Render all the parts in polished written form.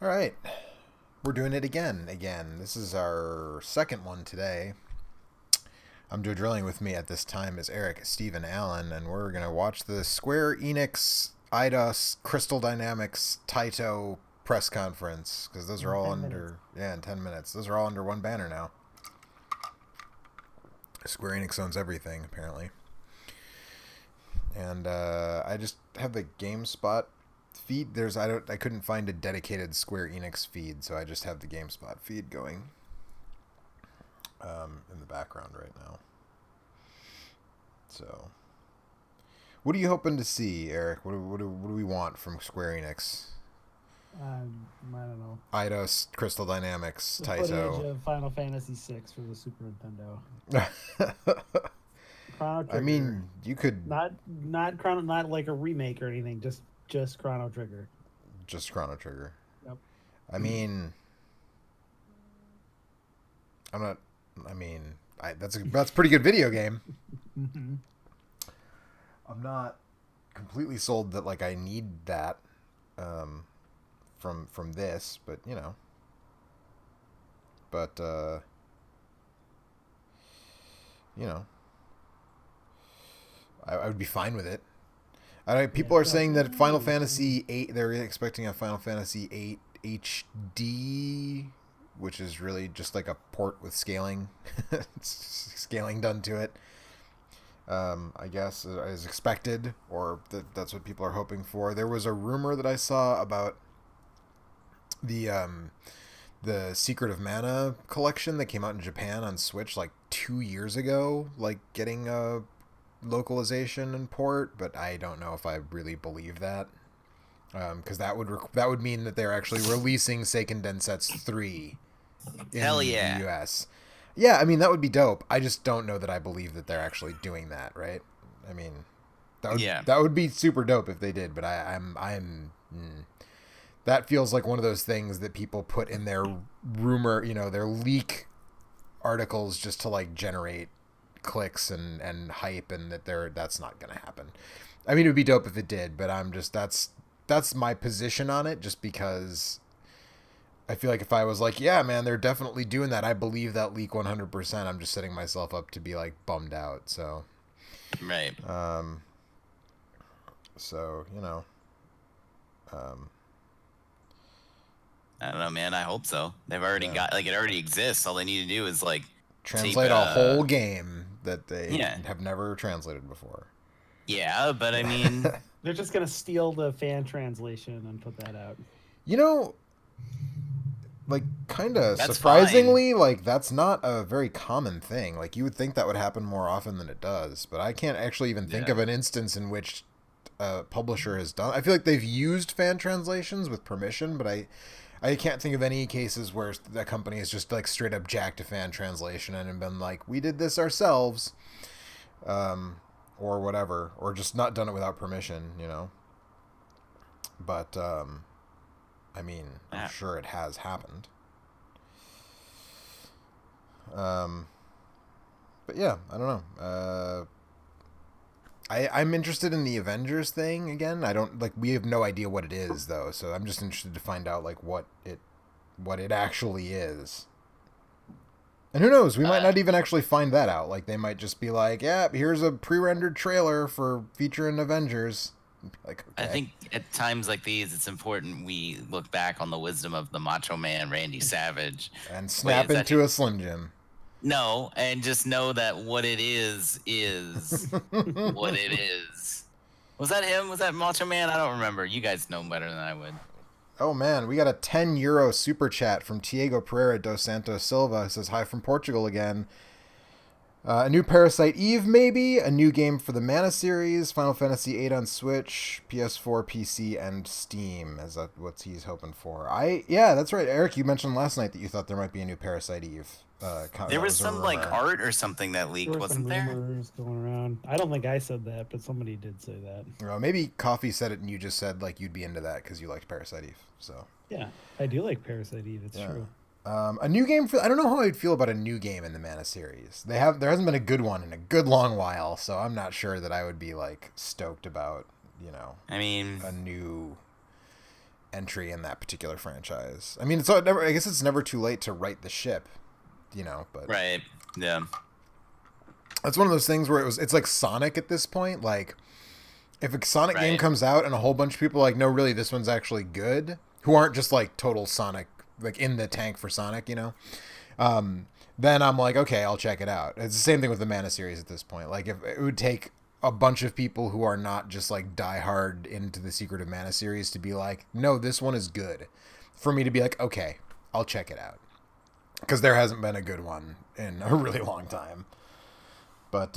All right, we're doing it again. This is our second one today. I'm doing drilling with me at this time is Eric, Stephen, Allen, and we're gonna watch the Square-Enix, Eidos, Crystal Dynamics, Taito press conference because those are In all 10 minutes. under in 10 minutes. Those are all under one banner now. Square Enix owns everything apparently, and I just have the GameSpot feed. I couldn't find a dedicated Square Enix feed, so I just have the GameSpot feed going in the background right now. So, what are you hoping to see, Eric? What do we want from Square Enix? I don't know. Eidos, Crystal Dynamics, The footage Taito. of Final Fantasy VI for the Super Nintendo. Chrono Trigger. I mean, you could not like a remake or anything. Just Chrono Trigger. just Chrono Trigger. Yep. I mean, I'm not. I mean, that's a pretty good video game. Mm-hmm. I'm not completely sold that like I need that from this, but you know. But you know, I would be fine with it. People are saying that Final Fantasy VIII, they're expecting a Final Fantasy VIII HD, which is really just like a port with scaling, scaling done to it. I guess as expected, or that's what people are hoping for. There was a rumor that I saw about the Secret of Mana collection that came out in Japan on Switch like 2 years ago, like getting a localization and port, but I don't know if I really believe that, because that would mean that they're actually releasing Seiken Densetsu 3 in Hell the yeah. US. Yeah, I mean that would be dope. I just don't know that I believe that they're actually doing that, right? I mean, that would be super dope if they did, but that feels like one of those things that people put in their rumor, their leak articles just to like generate clicks and hype, and that's not gonna happen. I mean, it would be dope if it did, but that's my position on it, just because I feel like if I was like, yeah, man, they're definitely doing that, I believe that leak 100%, I'm just setting myself up to be like bummed out. So, Right. So I don't know, man. I hope so. They've already got it already exists. All they need to do is like translate a whole game that they have never translated before. Yeah, but I mean, They're just gonna steal the fan translation and put that out. Like, kind of That's surprisingly, like, that's not a very common thing. Like, you would think that would happen more often than it does, but I can't actually even think of an instance in which a publisher has done. I feel like they've used fan translations with permission, but I can't think of any cases where the company has just like straight up jacked a fan translation and been like, we did this ourselves, or whatever, or just not done it without permission, But I mean, I'm sure it has happened. But yeah, I don't know. I'm interested in the Avengers thing again. I don't like. We have no idea what it is though, so I'm just interested to find out like what it actually is. And who knows? We might not even actually find that out. Like they might just be like, "Yeah, here's a pre-rendered trailer for featuring Avengers." Like, okay. I think at times like these, it's important we look back on the wisdom of the Macho Man Randy Savage and snap into a Slim Jim. No, and just know that what it is what it is. Was that him? Was that Macho Man? I don't remember. You guys know better than I would. Oh man, we got a €10 super chat from Diego Pereira dos Santos Silva. It says hi from Portugal again. A new Parasite Eve, maybe? A new game for the Mana series, Final Fantasy VIII on Switch, PS4, PC, and Steam. Is that what he's hoping for? Yeah, that's right. Eric, you mentioned last night that you thought there might be a new Parasite Eve. There was some like art or something that leaked, wasn't there? Rumors going around. I don't think I said that, but somebody did say that. Well, maybe Coffee said it and you just said like you'd be into that because you liked Parasite Eve. So yeah, I do like Parasite Eve. It's true. A new game I don't know how I'd feel about a new game in the Mana series. There hasn't been a good one in a good long while, so I'm not sure that I would be like stoked about, I mean, a new entry in that particular franchise. I mean, it's never. I guess it's never too late to right the ship, you know. But Right. Yeah. it's one of those things where it's like Sonic at this point. Like, if a Sonic game Right. comes out and a whole bunch of people are like, no, really, this one's actually good, who aren't just like total Sonic, like in the tank for Sonic, you know. Then I'm like, okay, I'll check it out. It's the same thing with the Mana series at this point. Like, if it would take a bunch of people who are not just like diehard into the Secret of Mana series to be like, no, this one is good, for me to be like, okay, I'll check it out, because there hasn't been a good one in a really long time. But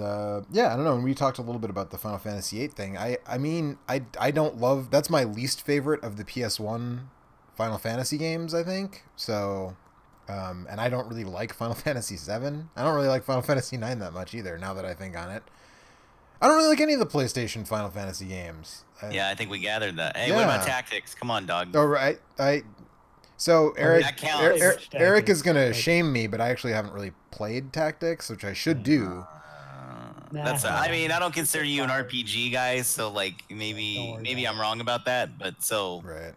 yeah, I don't know. And we talked a little bit about the Final Fantasy VIII thing. I mean, I don't love. That's my least favorite of the PS1 Final Fantasy games, I think. So, and I don't really like Final Fantasy VII. I don't really like Final Fantasy IX that much either. Now that I think on it, I don't really like any of the PlayStation Final Fantasy games. Yeah, I think we gathered that. Hey, Yeah. what about Tactics? Come on, dog. Oh right, So Eric, that counts. Eric is gonna Right. shame me, but I actually haven't really played Tactics, which I should do. That's. Nah. I mean, I don't consider you an RPG guy, so like Don't maybe worry about I'm wrong about that. But so Right.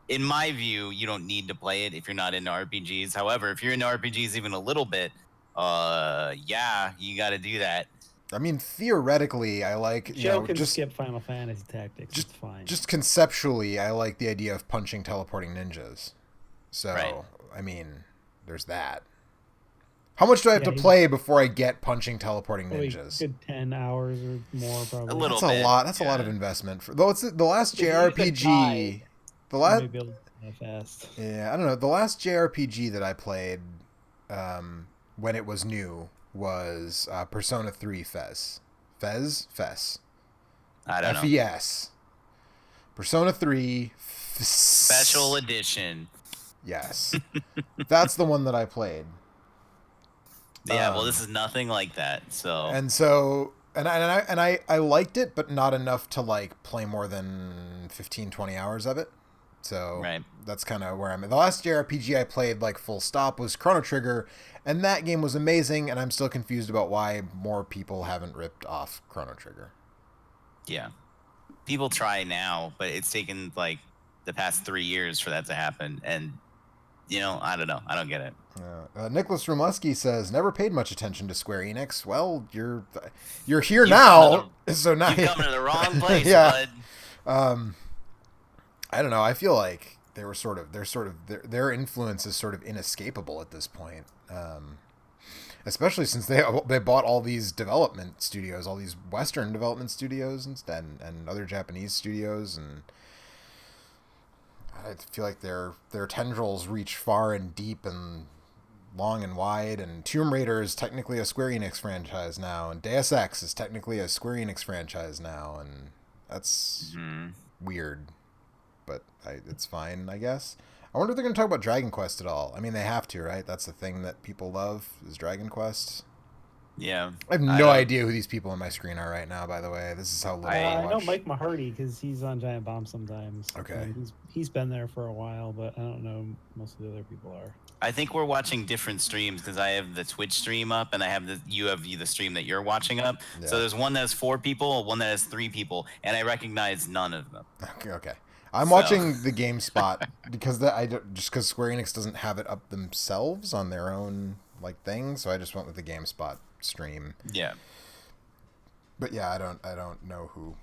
in my view, you don't need to play it if you're not into RPGs. However, if you're into RPGs even a little bit, yeah, you got to do that. I mean, theoretically, I like, you Joe know, can just skip Final Fantasy Tactics. just- It's fine. just conceptually, I like the idea of punching teleporting ninjas. So, Right. I mean, there's that. How much do I have Yeah, to you- play before I get punching teleporting Probably ninjas? good 10 hours or more, probably. A little That's a bit, lot. That's a lot yeah. of investment. Though it's the last If you use a JRPG. guide, The You last, may be able to do that fast. yeah, I don't know. The last JRPG that I played, when it was new, was Persona 3 Fez. Fez. I don't know. FES. Persona 3 Special edition. Yes. That's the one that I played. Yeah, well, this is nothing like that. So And so I liked it, but not enough to like play more than 15, 20 hours of it. So Right. that's kind of where I'm at. The last JRPG I played like full stop was Chrono Trigger, and that game was amazing, and I'm still confused about why more people haven't ripped off Chrono Trigger. yeah, people try now, but it's taken like the past 3 years for that to happen, and you know, I don't know. I don't get it. Nicholas Rumleski says, never paid much attention to Square-Enix. Well, you're here You've now, come so now You've come to the wrong place, Yeah. bud. I don't know. I feel like their influence is sort of inescapable at this point. Especially since they bought all these development studios, all these Western development studios and other Japanese studios, and I feel like their tendrils reach far and deep and long and wide. And Tomb Raider is technically a Square Enix franchise now, and Deus Ex is technically a Square Enix franchise now, and that's Mhm. weird, but it's fine, I guess. I wonder if they're going to talk about Dragon Quest at all. I mean, they have to, right? That's the thing that people love is Dragon Quest. Yeah. I have no idea who these people on my screen are right now, by the way. This is how little I I watch. I know Mike Mahardy because he's on Giant Bomb sometimes. Okay. And he's been there for a while, but I don't know who most of the other people are. I think we're watching different streams because I have the Twitch stream up and I have the stream that you're watching up. Yeah. So there's one that has 4 people, one that has 3 people, and I recognize none of them. Okay. I'm So- watching the GameSpot because just because Square Enix doesn't have it up themselves on their own like thing, so I just went with the GameSpot stream. Yeah. But yeah, I don't know who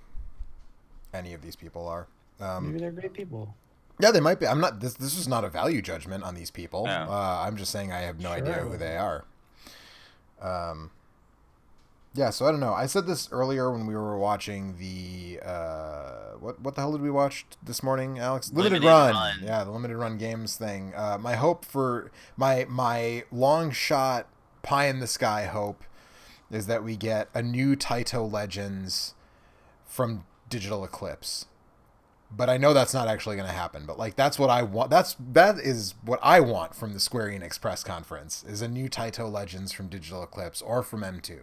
any of these people are. Maybe they're great people. Yeah, they might be. I'm not. This is not a value judgment on these people. No. I'm just saying I have no idea Sure. who they are. Yeah, so I don't know. I said this earlier when we were watching the what the hell did we watch this morning, Alex? Limited Run. Yeah, the Limited Run games thing. My hope for my long shot pie in the sky hope is that we get a new Taito Legends from Digital Eclipse. But I know that's not actually going to happen. But like that's what I want. That is what I want from the Square Enix press conference is a new Taito Legends from Digital Eclipse or from M2.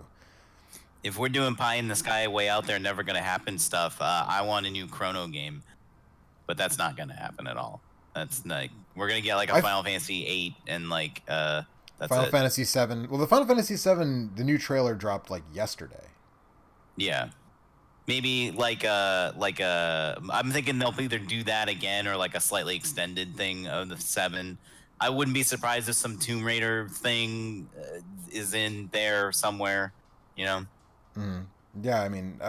If we're doing pie in the sky, way out there, never gonna happen stuff, I want a new Chrono game, but that's not gonna happen at all. That's like we're gonna get like a Final Fantasy 8 and like that's Final it. Fantasy 7. Well, the Final Fantasy 7, the new trailer dropped like yesterday. Yeah. Maybe I'm thinking they'll either do that again or like a slightly extended thing of the 7. I wouldn't be surprised if some Tomb Raider thing is in there somewhere, you know. Yeah, I mean,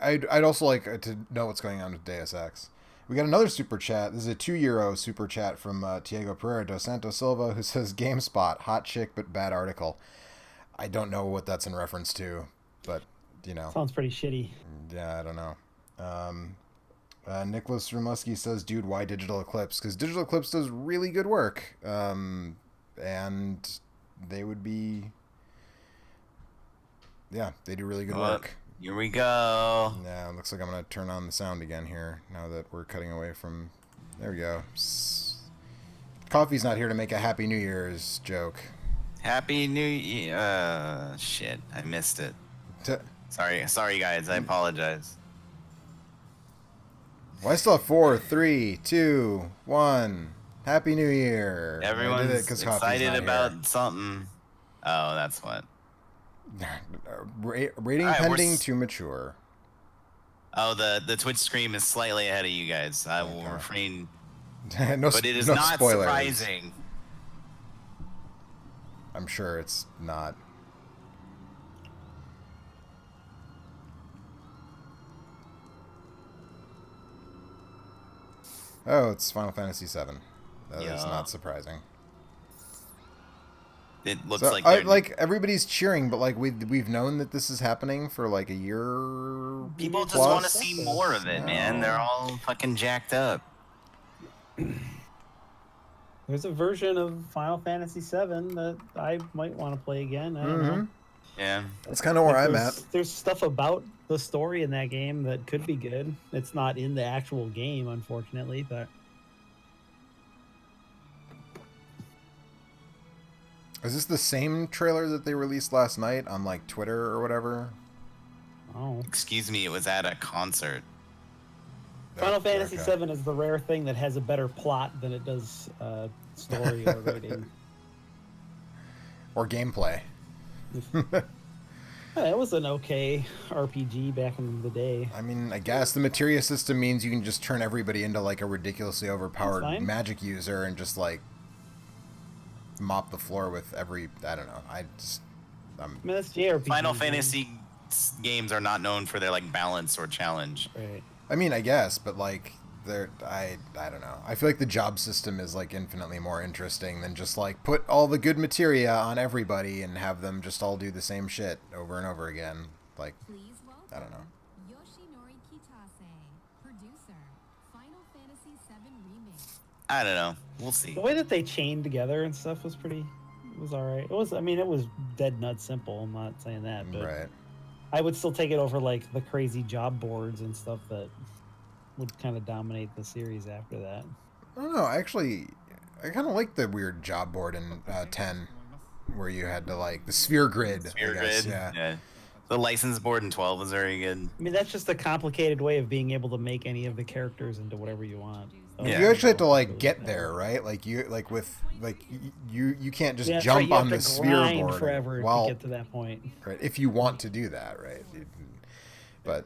I'd also like to know what's going on with Deus Ex. We got another super chat. This is a €2 super chat from Tiago Pereira dos Santos Silva, who says, GameSpot, hot chick but bad article. I don't know what that's in reference to, but, you know. Sounds pretty shitty. Yeah, I don't know. Nicholas Rumusky says, dude, why Digital Eclipse? Because Digital Eclipse does really good work. And they would be... Yeah, they do really good work. Here we go. Yeah, it looks like I'm going to turn on the sound again here now that we're cutting away from... There we go. Coffee's not here to make a Happy New Year's joke. Happy New Year. Shit, I missed it. Sorry, guys. I apologize. Well, I still have 4, 3, 2, 1. Happy New Year. Everyone's excited about something. Oh, that's what. Rating pending to mature. Oh, the Twitch stream is slightly ahead of you guys. I will refrain. But it is not spoilers. surprising. I'm sure it's not. Oh, it's Final Fantasy VII. That is not surprising. It looks So, like everybody's cheering, but like we've known that this is happening for like a year. People just want to see more of it, man. They're all fucking jacked up. There's a version of Final Fantasy VII that I might want to play again. I don't know. Yeah, that's kind of where I'm at. There's stuff about the story in that game that could be good. It's not in the actual game, unfortunately, but. Is this the same trailer that they released last night on like Twitter or whatever? Oh. Excuse me, it was at a concert. Final Fantasy VII is the rare thing that has a better plot than it does story or rating. Or gameplay. It was an okay RPG back in the day. I mean, I guess the materia system means you can just turn everybody into like a ridiculously overpowered magic user and just like mop the floor with every... I don't know. I mean, that's JRPG. Final Fantasy games are not known for their like balance or challenge. Right. I mean, I guess, but like, I don't know. I feel like the job system is like infinitely more interesting than just like put all the good materia on everybody and have them just all do the same shit over and over again. Like, I don't know. I don't know. We'll see. The way that they chained together and stuff was pretty... It was all right. It was... I mean, it was dead nut simple. I'm not saying that, but... Right. I would still take it over, like, the crazy job boards and stuff that would kind of dominate the series after that. I don't know. Actually, I kind of like the weird job board in 10, where you had to, like, the sphere grid. Yeah. The license board in 12 was very good. I mean, that's just a complicated way of being able to make any of the characters into whatever you want. So, yeah. You actually have to, like, get there, right? Like, you can't just jump on the sphere board forever to get to that point. Right, if you want to do that, right? But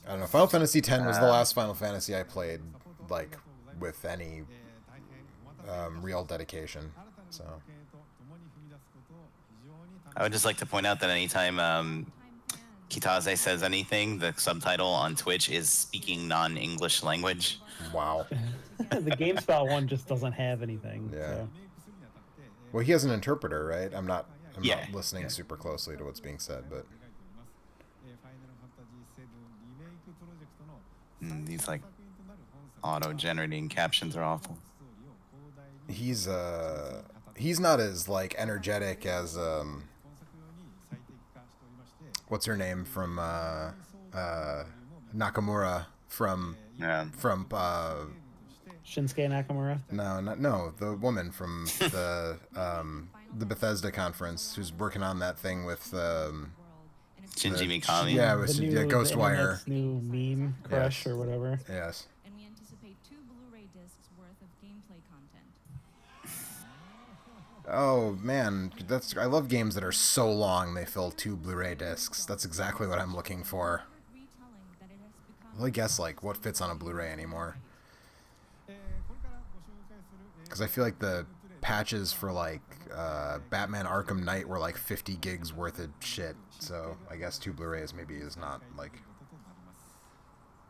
I don't know. Final Fantasy X was the last Final Fantasy I played, like, with any real dedication. So I would just like to point out that anytime Kitase says anything, the subtitle on Twitch is speaking non-English language. Wow. The GameSpot one just doesn't have anything. Yeah. So. Well, he has an interpreter, right? I'm not listening super closely to what's being said, but these like auto-generating captions are awful. He's not as like energetic as what's her name from Nakamura from Shinsuke Nakamura? No, the woman from the Bethesda conference who's working on that thing with Shinji Mikami. Yeah, with Ghostwire. New meme crush or whatever. Yes. And we anticipate 2 Blu-ray discs worth of gameplay content. Oh man, I love games that are so long they fill 2 Blu-ray discs. That's exactly what I'm looking for. Well, I guess like what fits on a Blu-ray anymore? Because I feel like the patches for like Batman Arkham Knight were like 50 gigs worth of shit. So I guess 2 Blu-rays maybe is not like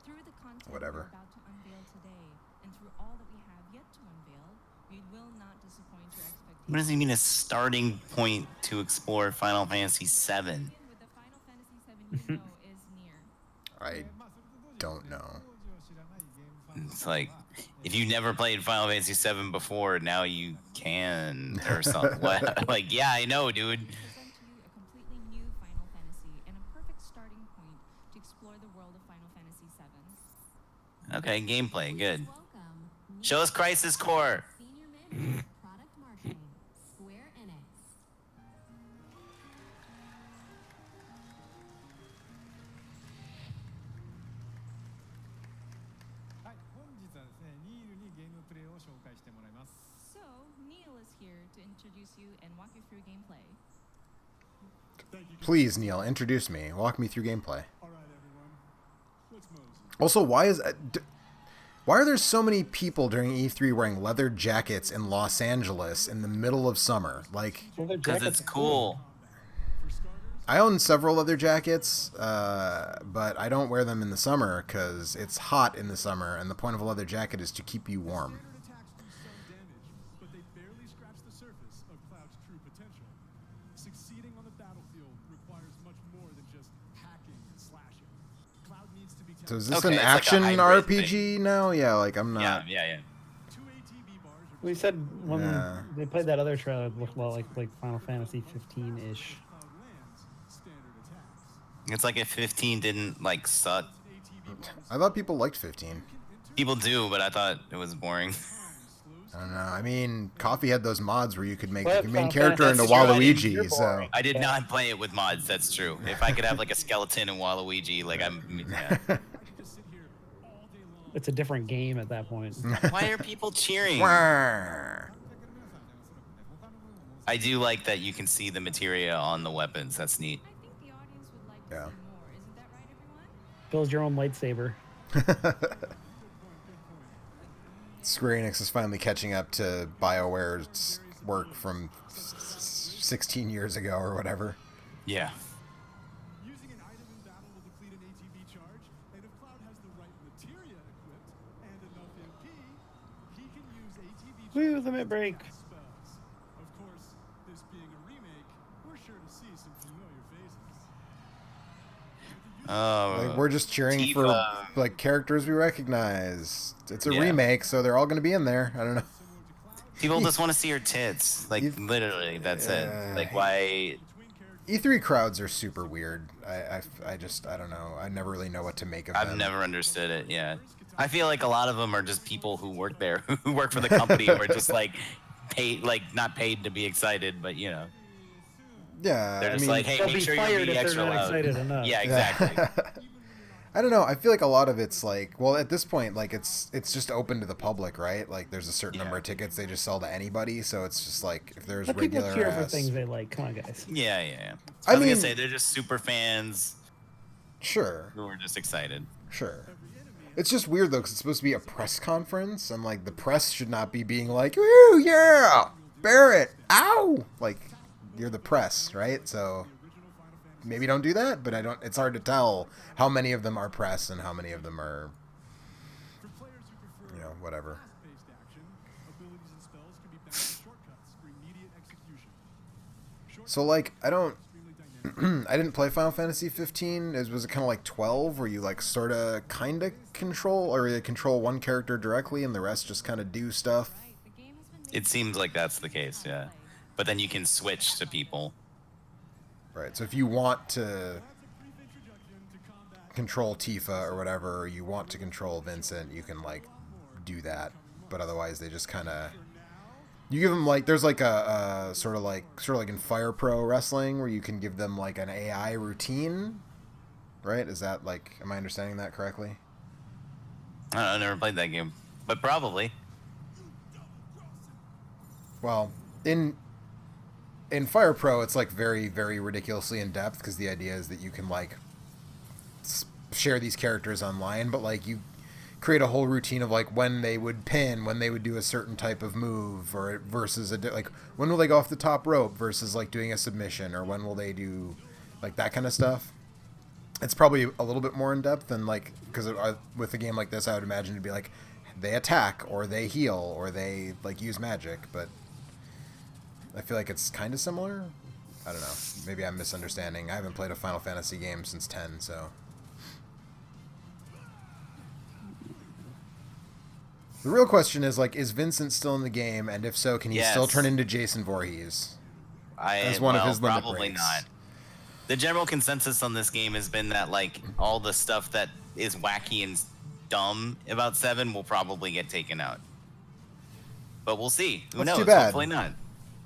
Through the content whatever. we're about to unveil today, and through all that we have yet to unveil, we will not disappoint your expectations. What does he mean a starting point to explore Final Fantasy VII? Begin with the Final Fantasy VII you know is near. I don't know. It's like, if you never played Final Fantasy VII before, now you can, or something. What? Like, yeah, I know, dude. Present to you a completely new Final Fantasy and a perfect starting point to explore the world of Final Fantasy VII. Okay, gameplay, good. Welcome, Show us Crisis Core. Senior Manager, Product Marketing, Square-Enix. はい、本日はですね、ニールにゲームプレイを紹介してもらいます。 So, Neil is here to introduce you and walk you through gameplay. Please, Neil, introduce me. Walk me through gameplay. All right, everyone, let's move. Also, why are there so many people during E3 wearing leather jackets in Los Angeles in the middle of summer? Like, Well, their Because jackets it's are cool. For starters, I own several leather jackets, but I don't wear them in the summer because it's hot in the summer, and the point of a leather jacket is to keep you warm. standard attacks do some damage, but they barely scratch the surface of Cloud's true potential. Succeeding on the battlefield requires much more than just hacking and slashing. Cloud needs to be So is tested. this Okay, an it's like a action hybrid RPG now? Yeah, like I'm not. Yeah. 2 ATB bars are We said when Yeah. they played that other trailer, it looked well like Final Fantasy 15-ish. Cloud lands standard attacks. It's like if 15 didn't, like, suck. ATB bars I thought people liked 15. People do, but I thought it was boring. slows I don't know. I mean, Coffee had those mods where you could make But the main Final character Fantasy into 15 Waluigi. you're So boring. I did not play it with mods, that's true. If I could have, like, a skeleton and Waluigi, like, yeah. I could just sit here all day long. It's a different game at that point. Why are people cheering? Wah. I do like that you can see the materia on the weapons. That's neat. I think the audience would like to Yeah. see more. Isn't that right, everyone? Build your own lightsaber. Square-Enix is finally catching up to BioWare's work from 16 years ago or whatever. Yeah. Using an item in battle will deplete an ATB charge, and if Cloud has the right materia equipped and enough MP, he can use ATB Woo, charge limit break. spells. Of course, this being a remake, we're sure to see some familiar faces. Oh, Like, we're just cheering for Tifa. like characters we recognize. It's a Yeah. remake, so they're all going to be in there. I don't know. people just want to see her tits. Like, You- literally, that's Yeah. it. Like, why? E3 crowds are super weird. I just I don't know. I never really know what to make of I've them. never understood it. Yeah. I feel like a lot of them are just people who work there, who work for the company, who are just like paid, like not paid to be excited, but you know, Yeah, they're I just mean, like, hey, They'll make be sure you're fired being if they're extra not loud. excited enough. Yeah, exactly. I don't know. I feel like a lot of it's like, well, at this point, like it's just open to the public, right? Like there's a certain number of tickets they just sell to anybody, so it's just like if there's But people regular cheer for ass. things they like. Come on, guys. Yeah. I I was mean- gonna say they're just super fans Sure, who are just excited. sure. It's just weird though, because it's supposed to be a press conference, and like the press should not be being like, "Woo, yeah, Barrett, ow!" Like you're the press, right? So maybe don't do that. But I don't. It's hard to tell how many of them are press and how many of them are, For players who prefer whatever. fast-paced action, abilities and spells can be bound to shortcuts for immediate execution. So like I don't. Extremely dynamic. I didn't play Final Fantasy 15. Was it kind of like 12, where you like sort of kind of control, or you control one character directly and the rest just kind of do stuff? Right. The game has been made It seems like that's the case, to yeah. play. But then you can switch to people. Right. So if you want to That's a brief introduction to combat. control Tifa or whatever, or you want to control Vincent, you can like do that. But otherwise, they just kind of you give them like there's like a sort of like in Fire Pro Wrestling where you can give them like an AI routine. Right? Is that like am I understanding that correctly? I don't know, I never played that game, but probably. Well, in Fire Pro, it's like very, very ridiculously in depth because the idea is that you can like share these characters online, but like you create a whole routine of like when they would pin, when they would do a certain type of move, or versus like when will they go off the top rope versus like doing a submission, or when will they do like that kind of stuff. It's probably a little bit more in depth than like, because with a game like this I would imagine it'd be like they attack or they heal or they like use magic, but I feel like it's kind of similar. I don't know, maybe I'm misunderstanding. I haven't played a Final Fantasy game since 10, so the real question is, like, is Vincent still in the game? And if so, can he still turn into Jason Voorhees? As one of his limit probably breaks? not. The general consensus on this game has been that, like, all the stuff that is wacky and dumb about 7 will probably get taken out. But we'll see. Who knows? Too bad. Hopefully not.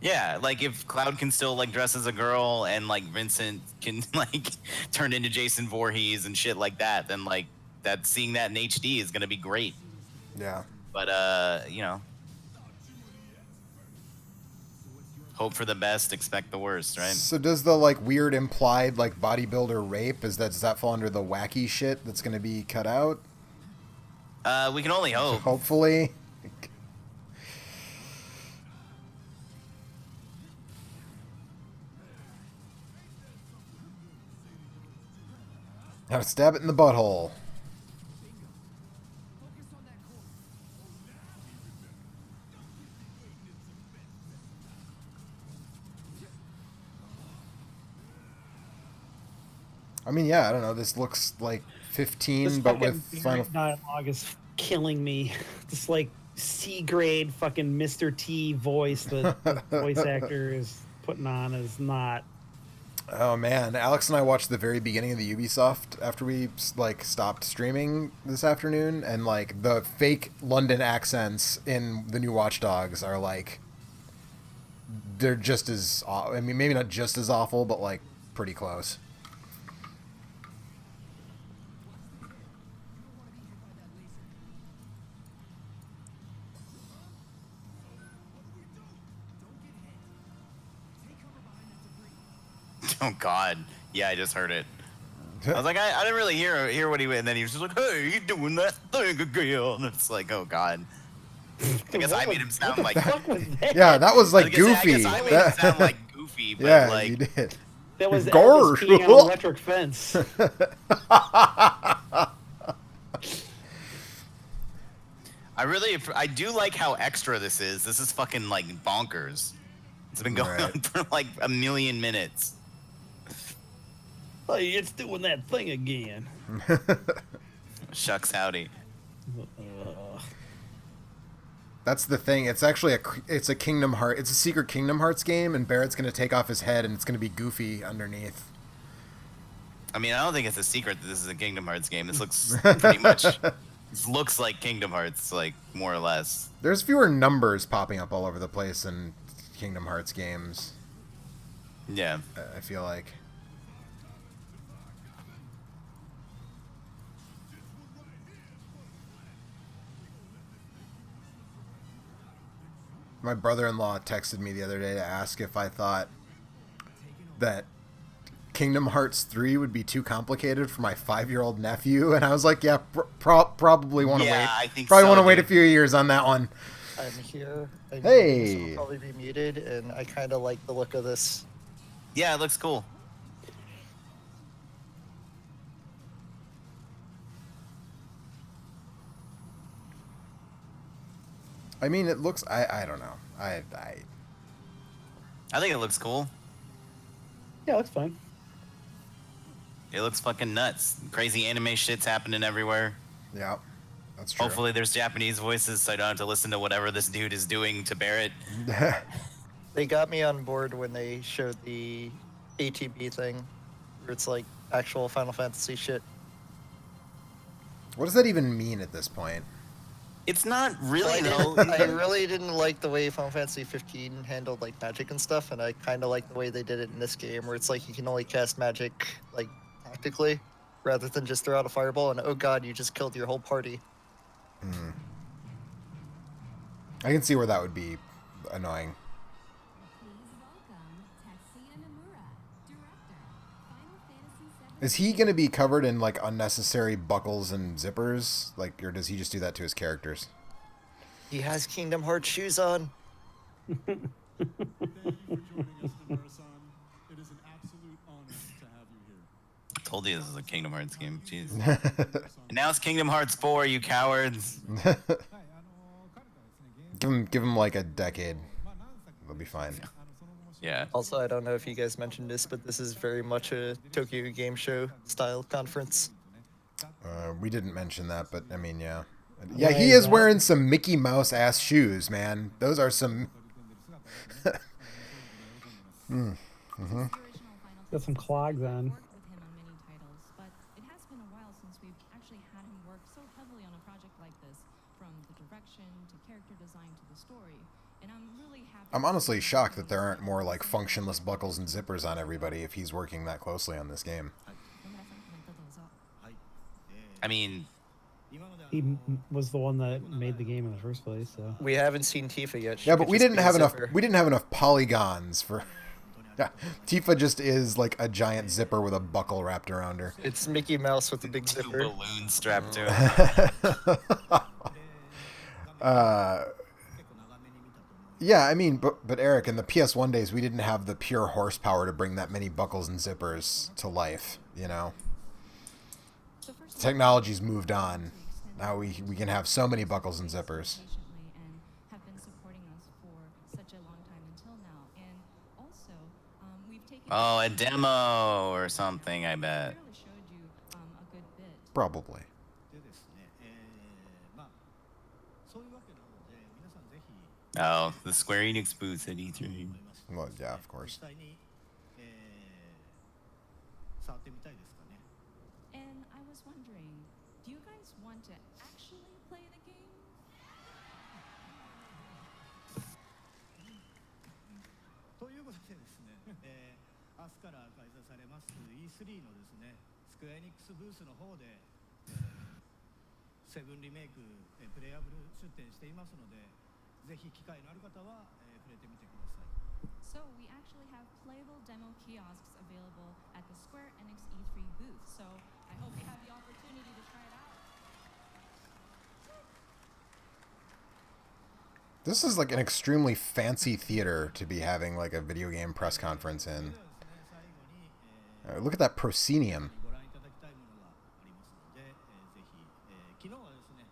Yeah, like, if Cloud can still, like, dress as a girl and, like, Vincent can, like, turn into Jason Voorhees and shit like that, then, like, seeing that in HD is going to be great. Yeah. But, you know, hope for the best, expect the worst, right? So does the, like, weird implied, like, bodybuilder rape, does that fall under the wacky shit that's going to be cut out? We can only hope. Hopefully. Now stab it in the butthole. I mean, yeah, I don't know. This looks like 15, This but fucking with Final... dialogue is killing me. This like C grade fucking Mr. T voice that the voice actor is putting on is not. Oh man, Alex and I watched the very beginning of the Ubisoft after we like stopped streaming this afternoon, and like the fake London accents in the new Watch Dogs are like, they're just as, I mean, maybe not just as awful, but like pretty close. Oh God, yeah, I just heard it. I was like, I didn't really hear what he went, and then he was just like, "Hey, you doing that thing again?" And it's like, oh God. I guess I made him sound like. Fuck was that? Yeah, that was like I goofy. guess I made him sound like goofy, but Yeah, like, you did. That was Gorr. Elvis peeing on an electric fence. I do like how extra this is. This is fucking like bonkers. It's been going on for like a million minutes. Hey, it's doing that thing again. Shucks howdy. That's the thing. It's actually it's a Kingdom Heart. It's a secret Kingdom Hearts game, and Barrett's gonna take off his head, and it's gonna be Goofy underneath. I mean, I don't think it's a secret that this is a Kingdom Hearts game. This looks pretty much. This looks like Kingdom Hearts, like more or less. There's fewer numbers popping up all over the place in Kingdom Hearts games. Yeah. I feel like. My brother-in-law texted me the other day to ask if I thought that Kingdom Hearts 3 would be too complicated for my 5-year-old nephew, and I was like, yeah, probably want to wait. I think probably so, want to wait a dude. few years on that one. I'm here. Hey. I'll probably be muted, and I kind of like the look of this. Yeah, it looks cool. I mean, it looks. I don't know. I I think it looks cool. Yeah, looks fine. It looks fucking nuts. Crazy anime shit's happening everywhere. yeah, that's true. Hopefully there's Japanese voices so I don't have to listen to whatever this dude is doing to Barrett. They got me on board when they showed the ATB thing, where it's like actual Final Fantasy shit. What does that even mean at this point? It's not really I, though. I really didn't like the way Final Fantasy 15 handled like magic and stuff, and I kind of like the way they did it in this game, where it's like you can only cast magic like tactically, rather than just throw out a fireball and oh god, you just killed your whole party. I can see where that would be annoying. Please welcome Tetsuya Nomura, director, Final Fantasy VII Is he going to be covered in like unnecessary buckles and zippers? Like, or does he just do that to his characters? He has Kingdom Hearts shoes on. Thank you for joining us, Namura-san. It is an absolute honor to have you here. I told you this is a Kingdom Hearts game. Jeez. And now it's Kingdom Hearts 4, you cowards. Give him like a decade. They'll be fine. Yeah. Also, I don't know if you guys mentioned this, but this is very much a Tokyo Game Show style conference. We didn't mention that, but I mean, yeah. Yeah, he is wearing some Mickey Mouse ass shoes, man. Those are some. Got some clogs on. Worked with him on many titles, but it has been a while since we've actually had him work so heavily on a project like this, from the direction to character design to the story. And I'm really happy. I'm honestly shocked that there aren't more like functionless buckles and zippers on everybody if he's working that closely on this game. I mean, He was the one that made the game in the first place. So We haven't seen Tifa yet. She Yeah, but could we just didn't be a have enough. zipper. We didn't have enough polygons for. Yeah, Tifa just is like a giant zipper with a buckle wrapped around her. It's Mickey Mouse with the big two zipper. balloons strapped to it. Yeah, I mean, but Eric, in the PS1 days, we didn't have the pure horsepower to bring that many buckles and zippers to life. You know, So first of all, technology's moved on. Now we can have so many buckles and zippers. patiently and have been supporting us for such a long time until now. And also, we've taken Oh, a demo or something, I bet. barely showed you a good bit. Probably. でですね、まあそういうわけなので皆さんぜひ Oh, the Square-Enix booth at E3. 思います。 Well, yeah, of course. 実際に、触ってみたいですかね。 And I was wondering, do you guys want to actually play the game? ということでですね、明日から開催されます E3 のですね、スクエアエニックスブースの方で、セブンリメイク、プレイアブル出展していますので、ぜひ機会のある方は、触れてみてください。 So we actually have playable demo kiosks available at the Square-Enix E3 booth. So I hope you have the opportunity to try it out. This is like an extremely fancy theater to be having like a video game press conference in. ではですね、最後に、Look at that proscenium. ご覧いただきたいものがありますので、ぜひ、昨日はですね、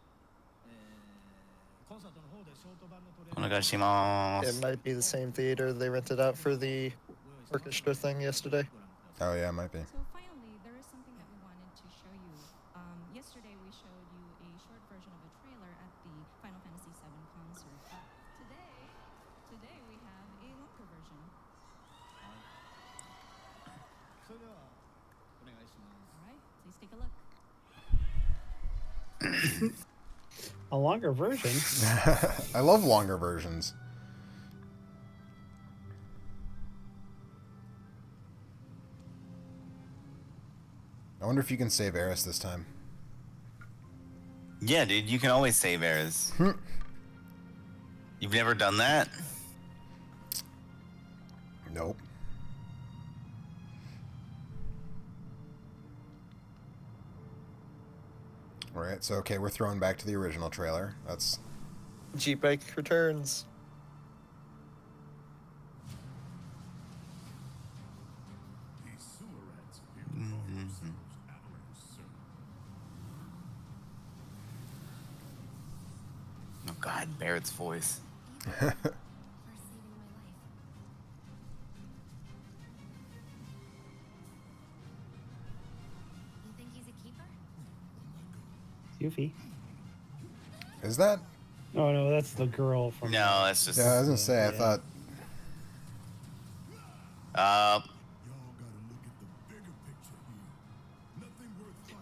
コンサートの方でショート版のトレーラー Onegaishimasu. It might be the same theater they rented out for the orchestra thing yesterday. Oh yeah, it might be. So finally, there is something that we wanted to show you. Yesterday we showed you a short version of a trailer at the Final Fantasy VII concert. Today we have a longer version. それではお願いします。 All right, please take a look. a longer version. I love longer versions. I wonder if you can save Eris this time. Yeah, dude, you can always save errors. You've never done that? Nope. Alright, so okay, we're throwing back to the original trailer. That's G-Bike returns. Oh God, Barrett's voice. For saving my life. You think he's a keeper? Yuffie. is that? Oh no, that's the girl from. No, that's just. Yeah, I was gonna say. I Yeah. thought.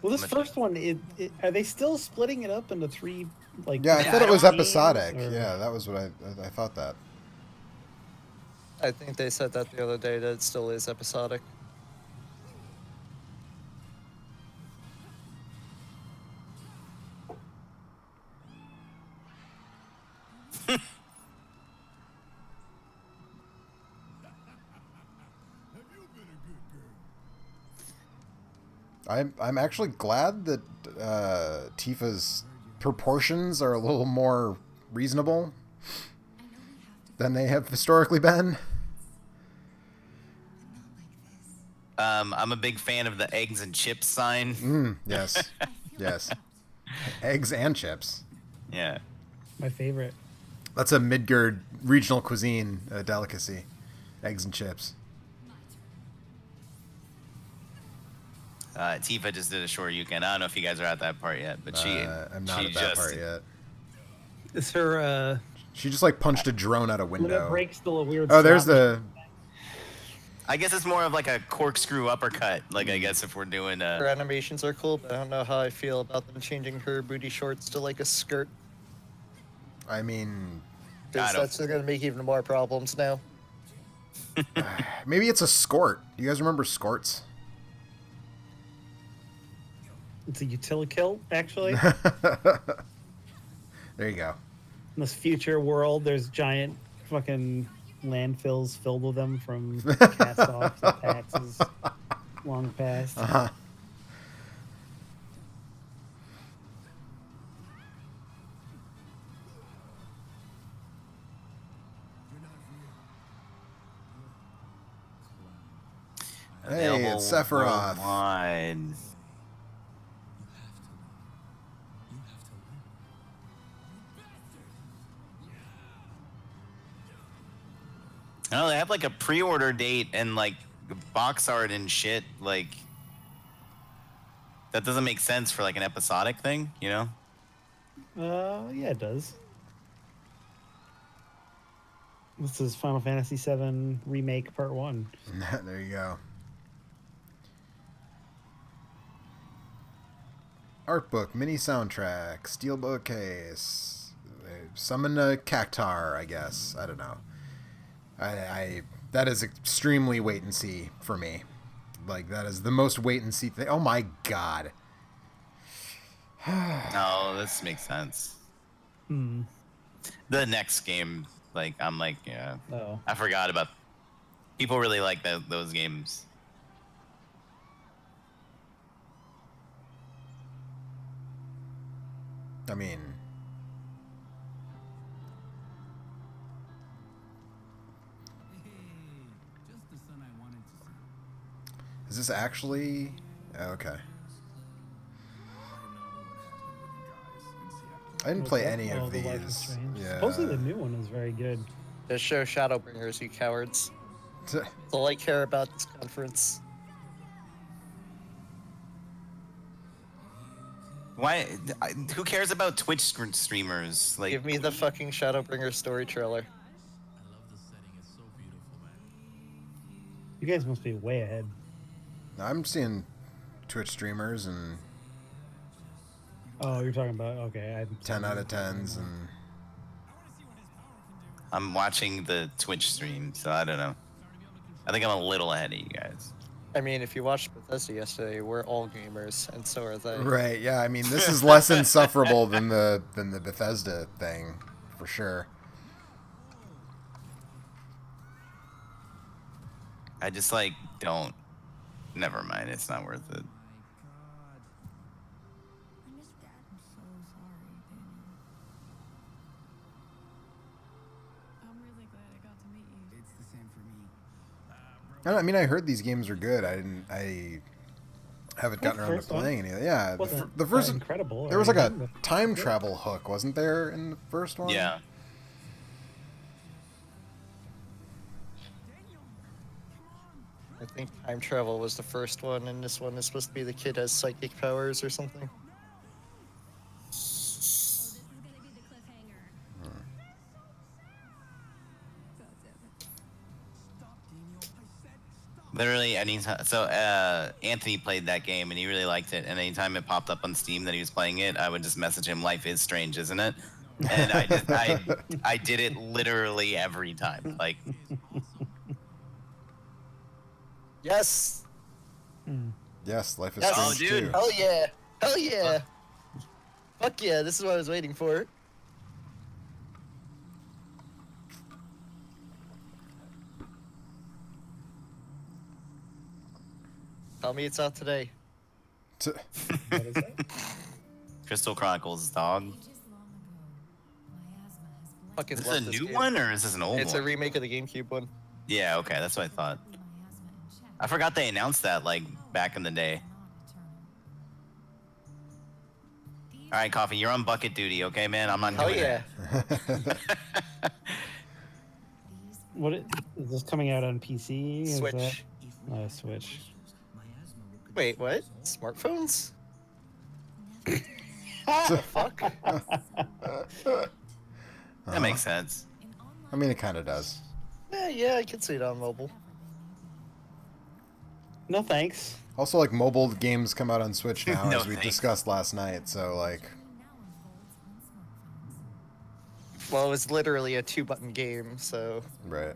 Well, this first one, are they still splitting it up into three? Like. Yeah, I Yeah, thought it I was games, episodic. or- Yeah, that was what I thought that. I think they said that the other day that it still is episodic. Have you been a good girl? I'm actually glad that Tifa's proportions are a little more reasonable than they have historically been. I'm a big fan of the eggs and chips sign. Yes. Yes. Eggs and chips. Yeah. My favorite. That's a Midgard regional cuisine delicacy. Eggs and chips. Tifa just did a Shoryuken. I don't know if you guys are at that part yet, but I'm not she at that just part yet. Is her She just like punched a drone out a limit window. break still a weird? Oh, there's slot the. I guess it's more of like a corkscrew uppercut. Like I guess if we're doing Her animations are cool, but I don't know how I feel about them changing her booty shorts to like a skirt. I mean, Because that's going to make even more problems now. maybe it's a skort. Do you guys remember skorts? It's a utility kill, actually. There you go. In this future world, there's giant fucking landfills filled with them from cast-offs and taxes long past. Uh-huh. Hey, it's Sephiroth. worldwide. Oh, they have like a pre-order date and like box art and shit. Like that doesn't make sense for like an episodic thing, you know? Yeah, it does. This is Final Fantasy VII Remake Part 1. There you go. Art book, mini soundtrack, steelbook case, summon a cactar, I guess. I don't know. I that is extremely wait and see for me. Like that is the most wait and see thing. Oh my god. No, this makes sense. Hmm. The next game, like I'm like, yeah, Oh. I forgot about. People really like those games. I mean, is this actually okay? I didn't play any of The Life is these. Strange. Yeah. Supposedly the new one is very good. Just show Shadowbringers, you cowards. That's all I care about this conference. Why? Who cares about Twitch streamers? Like, Give me the fucking Shadowbringer story trailer. You guys must be way ahead. I'm seeing Twitch streamers and Oh, you're talking about okay. 10 out of 10s and I'm watching the Twitch stream, so I don't know. I think I'm a little ahead of you guys. I mean, if you watched Bethesda yesterday, we're all gamers, and so are they. right. Yeah, I mean this is less insufferable than the Bethesda thing for sure. I just like don't. Never mind. It's not worth it. I mean, I heard these games are good. I haven't gotten around to first one playing any of them. Yeah, wasn't the first incredible. there or was like a anything, but- time travel hook, wasn't there, in the first one? Yeah. I think time travel was the first one, and this one is supposed to be the kid has psychic powers or something. Literally anytime. So Anthony played that game and he really liked it. And anytime it popped up on Steam that he was playing it, I would just message him, "Life is strange, isn't it?" And I did it literally every time. Like, Yes! Yes, Life is Yes. Strange Oh, dude. too. Hell yeah! Hell yeah! Fuck yeah, this is what I was waiting for. Tell me it's out today. T- What is it? Crystal Chronicles, dog. Fucking Is this love a this new game. one or is this an old It's one? a remake of the GameCube one. Yeah, okay, that's what I thought. I forgot they announced that like back in the day. All right, Coffee, you're on bucket duty, okay, man? I'm not Hell doing yeah. Is this coming out on PC? Is Switch. that- Oh, Switch. Wait, what? Smartphones? Fuck. That makes sense. I mean, it kind of does. Yeah, I can see it on mobile. No thanks. Also, like, mobile games come out on Switch now, No as we thanks. discussed last night. So, like, Well, it was literally a 2-button game, so right.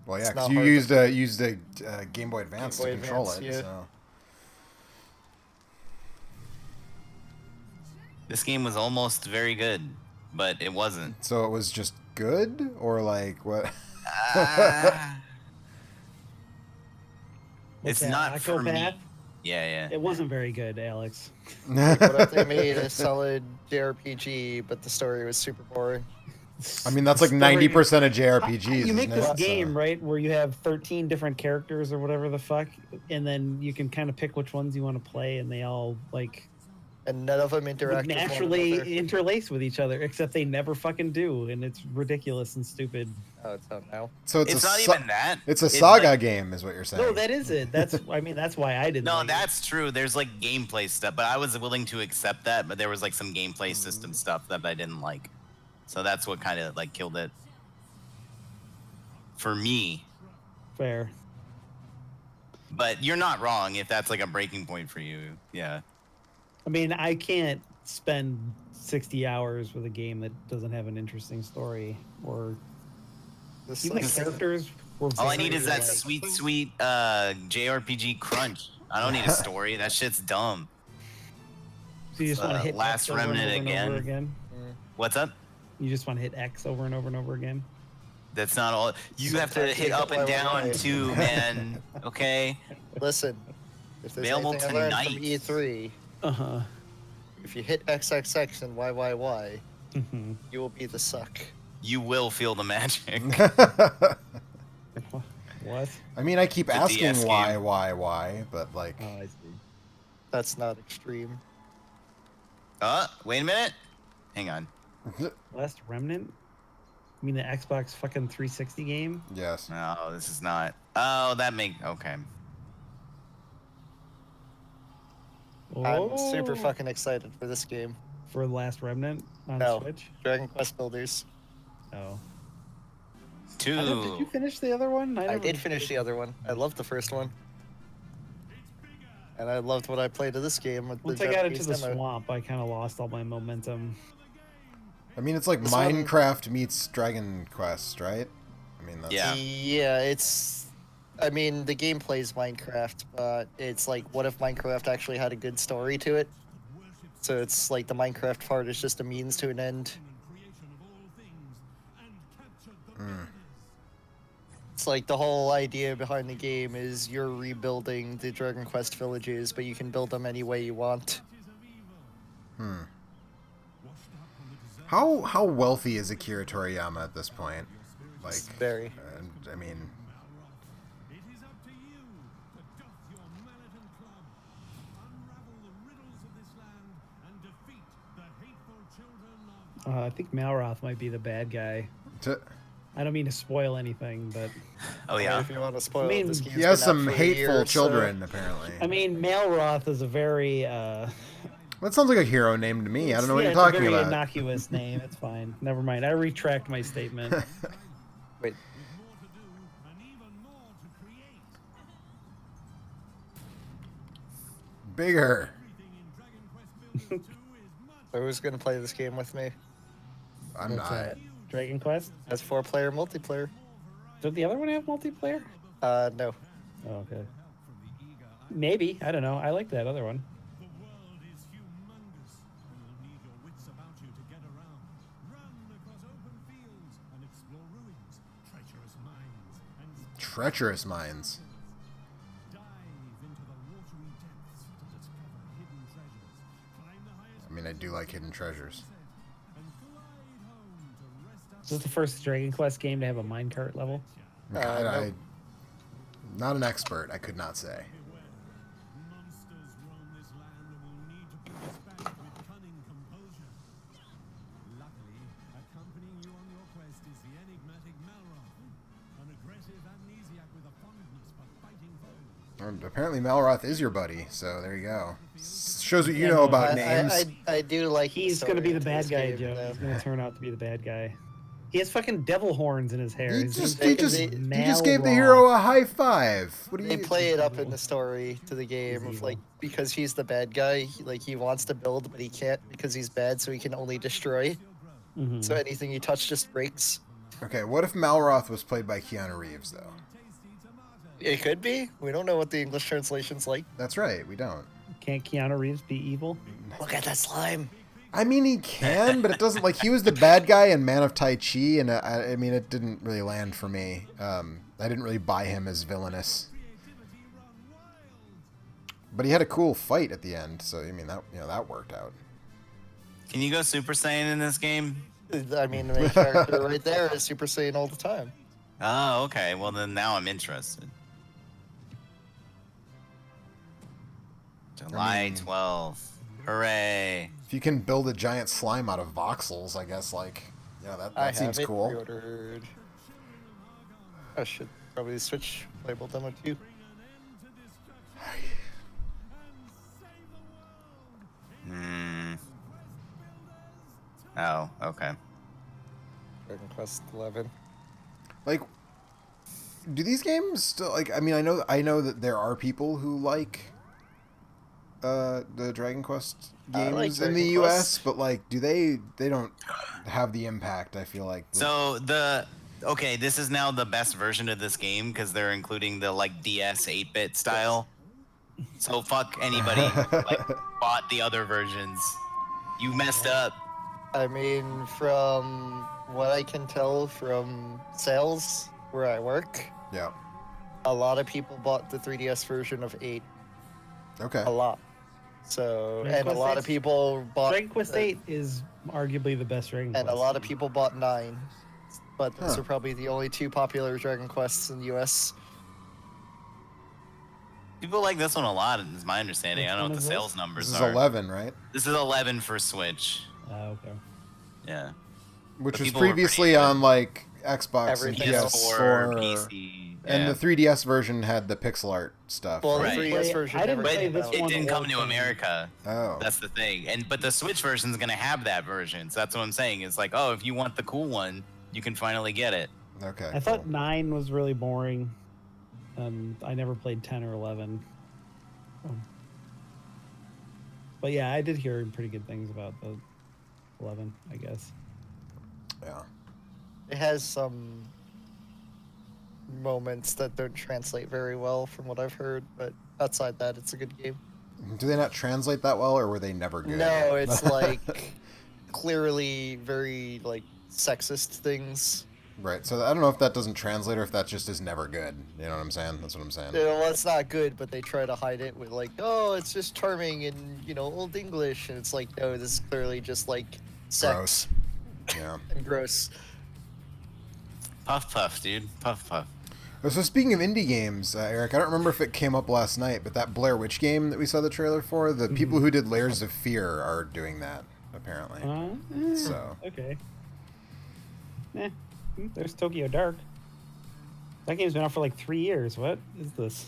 Well, yeah, It's because not you hard used a Game Boy Advance Game Boy to control Advance, it. yeah. So. This game was almost very good, but it wasn't. So it was just good, or like what? It's that, not for me. Octopath? Yeah. It wasn't very good, Alex. like, what if they made a solid JRPG, but the story was super boring? I mean, that's like Story- 90% of JRPGs. You make isn't this it? game, So- right, where you have 13 different characters or whatever the fuck, and then you can kind of pick which ones you want to play, and they all, like, And none of them interact with one naturally another. interlace with each other, except they never fucking do, and it's ridiculous and stupid. Oh, it's out now. So It's a not sa- even that. It's a It's saga like- game, is what you're saying. No, that is it. That's, I mean, that's why I didn't. No, like it. that's true. There's like gameplay stuff, but I was willing to accept that. But there was like some gameplay system stuff that I didn't like, so that's what kind of like killed it for me. fair. But you're not wrong if that's like a breaking point for you. Yeah. I mean, I can't spend 60 hours with a game that doesn't have an interesting story, or This even like, characters. Were All I very, need is that like- sweet JRPG crunch. I don't need a story. That shit's dumb. So you just want to hit Last X over and Remnant over and over again. again. What's up? You just want to hit X over and over and over again. That's not all. You have to Sometimes hit you up and hit down Y1Y. too, man. Okay. listen, if there's Available anything I learned from tonight. E3, Uh huh. if you hit XXX and YYY, Mm-hmm. you will be the suck. You will feel the magic. What? I mean, I keep The asking DS why, but like, Oh, I see. That's not extreme. Wait a minute. Hang on. Last Remnant? You mean the Xbox fucking 360 game? yes. No, this is not. Oh, okay. I'm super Oh, fucking excited for this game. for Last Remnant on No. Switch. Dragon Quest Builders. Oh. Two. Did you finish the other one? I never did finish the other one. I loved the first one. And I loved what I played of this game with Once the I got into Japanese the demo. swamp, I kind of lost all my momentum. I mean, it's like This one- Minecraft meets Dragon Quest, right? I mean, that's, Yeah. Yeah, it's. I mean, the gameplay's Minecraft, but it's like, what if Minecraft actually had a good story to it? So it's like the Minecraft part is just a means to an end. It's like the whole idea behind the game is you're rebuilding the Dragon Quest villages, but you can build them any way you want. How wealthy is Akira Toriyama at this point? Like, Very. I mean, It is up to you, but doth your mallet and club unravel the riddles of this land and defeat the hateful children of I think Malroth might be the bad guy. t- I don't mean to spoil anything, but Oh yeah. If you want to spoil I mean, this game's he has been out some for a hateful year, children, apparently. I mean, Malroth is a very That sounds like a hero name to me. I don't know what yeah, you're it's talking a very about. innocuous name. It's fine. Never mind. I retract my statement. Wait, more to do and even more to create. Bigger. Everything in Dragon Quest Builders 2 is much so who's gonna play this game with me? I'm What's not. that? Dragon Quest? As 4-player multiplayer? Did the other one have multiplayer? No. Oh, okay. Maybe. I don't know. I like that other one. The world is humongous. You'll need your wits about you to get around. Run across open fields and explore ruins, treacherous mines, and Treacherous minds. dive into the watery depths to discover hidden like hidden treasures. Is this the first Dragon Quest game to have a minecart level? I not an expert. I could not say. Monsters roam this land and will need to put us back with cunning composure. Luckily, accompanying you on your quest is the enigmatic Malroth, an aggressive amnesiac with a fondness for fighting foes. And apparently Malroth is your buddy, so there you go. Shows what you know about names. I do like. He's going to be the bad this guy, game, Joe. though. He's going to turn out to be the bad guy. He has fucking devil horns in his hair. You His just, name's you just, fucking you just gave the Malroth. hero a high five. What do They you? play it up in the story to the game He's of like because he's the bad guy, he wants to build but he can't because he's bad, so he can only destroy. Mhm. So anything you touch just breaks. Okay, what if Malroth was played by Keanu Reeves though? It could be. We don't know what the English translation's like. That's right, we don't. Can't Keanu Reeves be evil? Look at that slime. I mean, he can, but it doesn't. Like, he was the bad guy in Man of Tai Chi, and I mean, it didn't really land for me. I didn't really buy him as villainous. But he had a cool fight at the end, so I mean, that worked out. Can you go Super Saiyan in this game? I mean, the main character right there is Super Saiyan all the time. Oh, okay. Well, then now I'm interested. July 12th. Hooray. If you can build a giant slime out of voxels, I guess, like, that seems have it cool. Pre-ordered. I should probably switch playable demo too. Hmm. Oh, okay. Dragon Quest 11. Like, do these games still, like, I mean, I know that there are people who like the Dragon Quest games like in Dragon the Quest. US, but like, do they don't have the impact, I feel like. So okay, this is now the best version of this game because they're including the like DS 8-bit style. So fuck anybody like bought the other versions. You messed up. I mean, from what I can tell from sales where I work, Yeah. a lot of people bought the 3DS version of 8. Okay. A lot. So, Dragon and a Quest lot of 8's people bought. Dragon Quest 8 is arguably the best Dragon Quest. And a lot of people bought 9. But those Huh. are probably the only 2 popular Dragon Quests in the US. People like this one a lot, is my understanding. Which I don't know one what the is this? sales numbers This is are. 11, right? This is 11 for Switch. Oh, okay. Yeah. Which But was people were previously pretty good. on like Xbox Everything and else. PS4. PC. And yeah. the 3DS version had the pixel art stuff. Well, Right. the 3DS Wait, version I didn't never play came this out. It one didn't come or to two. America. Oh. That's the thing. But the Switch version's gonna have that version. So that's what I'm saying. It's like, oh, if you want the cool one, you can finally get it. Okay. I thought cool. 9 was really boring. I never played 10 or 11. But yeah, I did hear pretty good things about the 11, I guess. Yeah. It has some moments that don't translate very well from what I've heard, but outside that, it's a good game. Do they not translate that well, or were they never good? No, it's like clearly very like sexist things. Right. So I don't know if that doesn't translate or if that just is never good. You know what I'm saying? That's what I'm saying. Well, it's not good, but they try to hide it with like, oh, it's just charming and Old English, and it's like, no, this is clearly just like sex Yeah. and gross. Puff puff, dude. Puff puff. So speaking of indie games, Eric, I don't remember if it came up last night, but that Blair Witch game that we saw the trailer for, the people who did Layers of Fear are doing that, apparently. So. Okay. There's Tokyo Dark. That game's been out for like 3 years. What is this?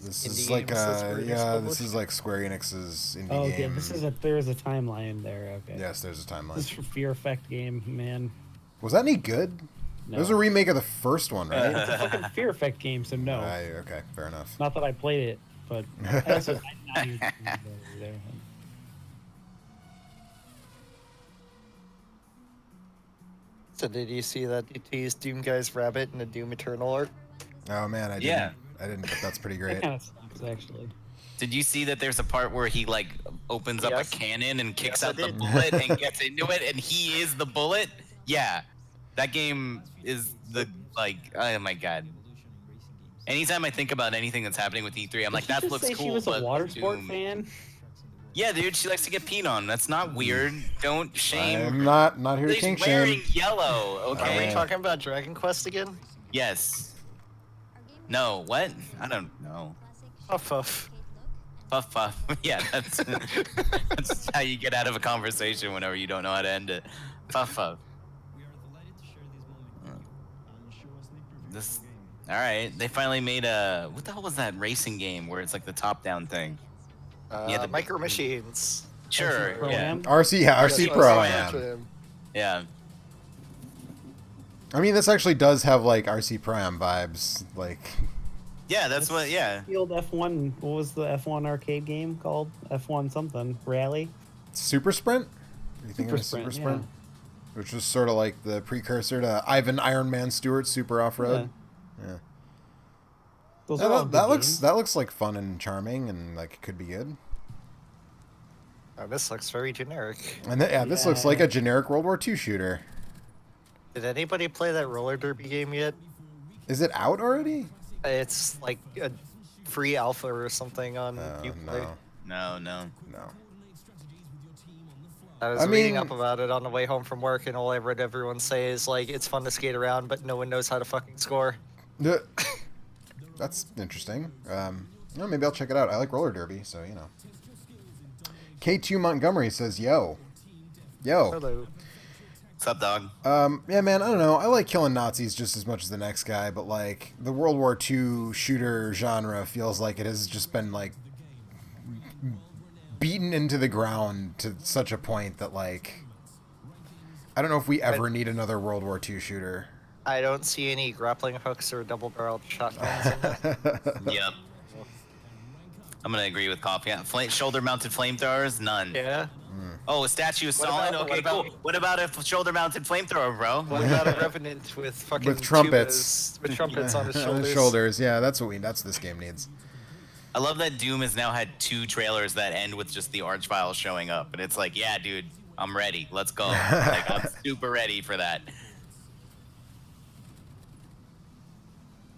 This Indie is like games, that's where it gets this published? is like Square Enix's indie Oh, okay. game. There is a timeline there. Okay. Yes, there's a timeline. This is for Fear Effect game, man. Was that any good? No. It was a remake of the first one, right? It's a fucking Fear Effect game, so no. Okay, fair enough. Not that I played it, but I also, I used it there. So did you see that you teased Doom Guy's rabbit in the Doom Eternal art? Oh man, I didn't. Yeah. I didn't, but that's pretty That great. kind of sucks, actually. Did you see that there's a part where he like opens up a Yes. cannon and kicks Yes, I out the did. bullet and gets into it and he is the bullet? Yeah. That game is the like oh my god. Anytime I think about anything that's happening with E3, I'm like Did she that just looks say cool. She was a but water sport Doom- fan. Yeah, dude, she likes to get peed on. That's not weird. Don't shame. I'm not here to She's kink wearing shame. yellow. Are we Okay. talking about Dragon Quest again? Yes. No. What? I don't know. Puff puff. Puff puff. Yeah, that's how you get out of a conversation whenever you don't know how to end it. Puff puff. We are delighted to share these moments. And show a sneak preview This. of the game. All right. They finally made a. What the hell was that racing game where it's like the top-down thing? Yeah, the Micro Machines. Sure. Yeah. Pro-Am? RC, yeah, RC Yes, Pro Am. Am. Yeah. I mean, this actually does have like RC Pro Am vibes. Like, Yeah, that's what. Yeah. Field F1. What was the F1 arcade game called? F1 something. Rally? Super Sprint? Are you thinking Super of Super Sprint, Sprint? Which was sort of like the precursor to Ivan Iron Man Stewart Super Off Road. Yeah. Those are all That good looks games. that looks like fun and charming and like it could be good. Oh, this looks very generic. And this looks like a generic World War II shooter. Did anybody play that roller derby game yet? Is it out already? It's like a free alpha or something on Uplay. No, No. no. I was I reading mean- up about it on the way home from work, and all I read everyone say is like, it's fun to skate around, but no one knows how to fucking score. That's interesting. Well, maybe I'll check it out. I like roller derby, so you know. K2 Montgomery says, "Yo." Hello. What's up, dog? Yeah, man, I don't know. I like killing Nazis just as much as the next guy, but like the World War II shooter genre feels like it has just been like beaten into the ground to such a point that like I don't know if we ever need another World War II shooter. I don't see any grappling hooks or double-barreled shotguns in it. Yep. I'm gonna agree with Coffee. Yeah, shoulder-mounted flamethrowers, none. Yeah. Oh, a statue of What Stalin. about- Okay, what about- cool. What about a shoulder-mounted flamethrower, bro? What about a revenant with fucking With trumpets. tubas, with trumpets on his shoulders? Shoulders, yeah, that's what this game needs. I love that Doom has now had 2 trailers that end with just the Archvile showing up, and it's like, yeah, dude, I'm ready. Let's go. Like, I'm super ready for that.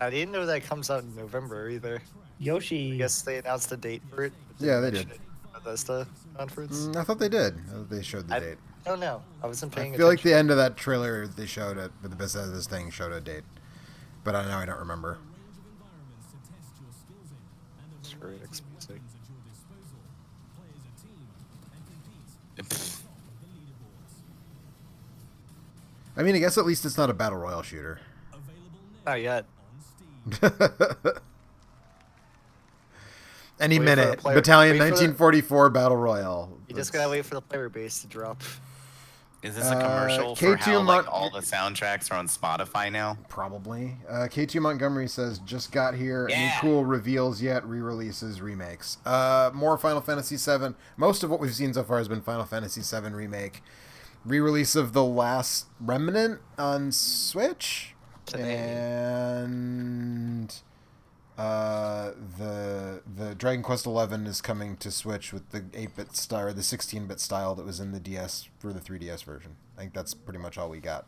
I didn't know that comes out in November either. Yoshi. I guess they announced the date for it. but Yeah, didn't they mention did. it at Bethesda conference. I thought they did. I thought they showed the I date. don't know. I wasn't I paying feel like the attention. end of that trailer they showed it with the Bethesda's thing showed a date, but I don't remember. Square-Enix music. I mean, I guess at least it's not a battle royale shooter. Not yet. Any Wait for the minute, player- Battalion wait for the- 1944 battle royale. You just gotta wait for the player base to drop. Is this a commercial for K2 how like Mon- all the soundtracks are on Spotify now? Probably. K2 Montgomery says, just got here. Any Yeah. cool reveals yet? Re-releases, remakes. More Final Fantasy VII. Most of what we've seen so far has been Final Fantasy VII remake. Re-release of The Last Remnant on Switch. Today. And the Dragon Quest 11 is coming to Switch with the 8-bit style or the 16-bit style that was in the DS for the 3DS version. I think that's pretty much all we got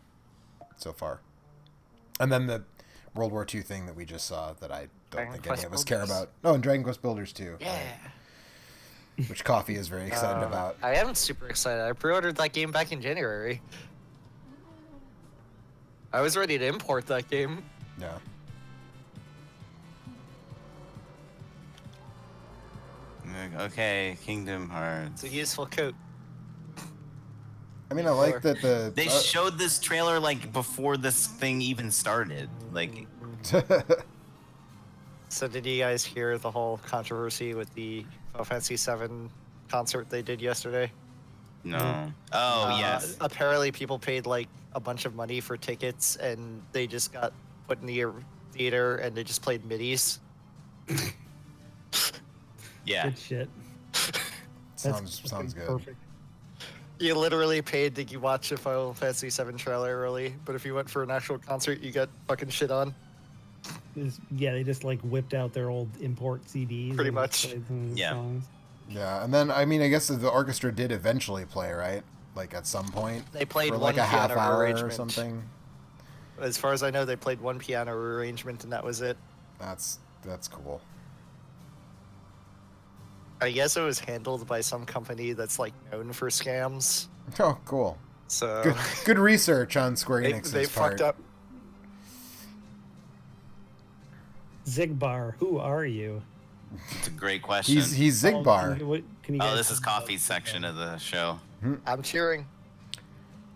so far. And then the World War II thing that we just saw that I don't Dragon think Quest any of us care Builders. about. Oh, and Dragon Quest Builders too. Yeah. Which Coffee is very excited about. I am super excited. I pre-ordered that game back in January. I was ready to import that game. Yeah. Okay, Kingdom Hearts. It's a useful coat. I mean, I like that the... They showed this trailer like before this thing even started. Like, So did you guys hear the whole controversy with the Final Fantasy VII concert they did yesterday? no. Oh yes. Apparently people paid like a bunch of money for tickets and they just got put in the theater and they just played midis. Yeah. Good shit. sounds fucking good. Perfect. You literally paid to watch a Final Fantasy VII trailer early, but if you went for an actual concert, you got fucking shit on. Yeah, they just like whipped out their old import CDs. Pretty and much. played some of the Yeah. songs. Yeah, and then, I mean, I guess the orchestra did eventually play, right? Like, at some point? They played For one like a half piano hour or arrangement. something? As far as I know, they played one piano arrangement and that was it. That's cool. I guess it was handled by some company that's like known for scams. Oh, cool. So Good research on Square they Enix's fucked part. up. Zigbar, who are you? It's a great question. He's Zigbar. Can you Oh, guys this is talk about Coffee's Zigbar? section of the show. I'm cheering.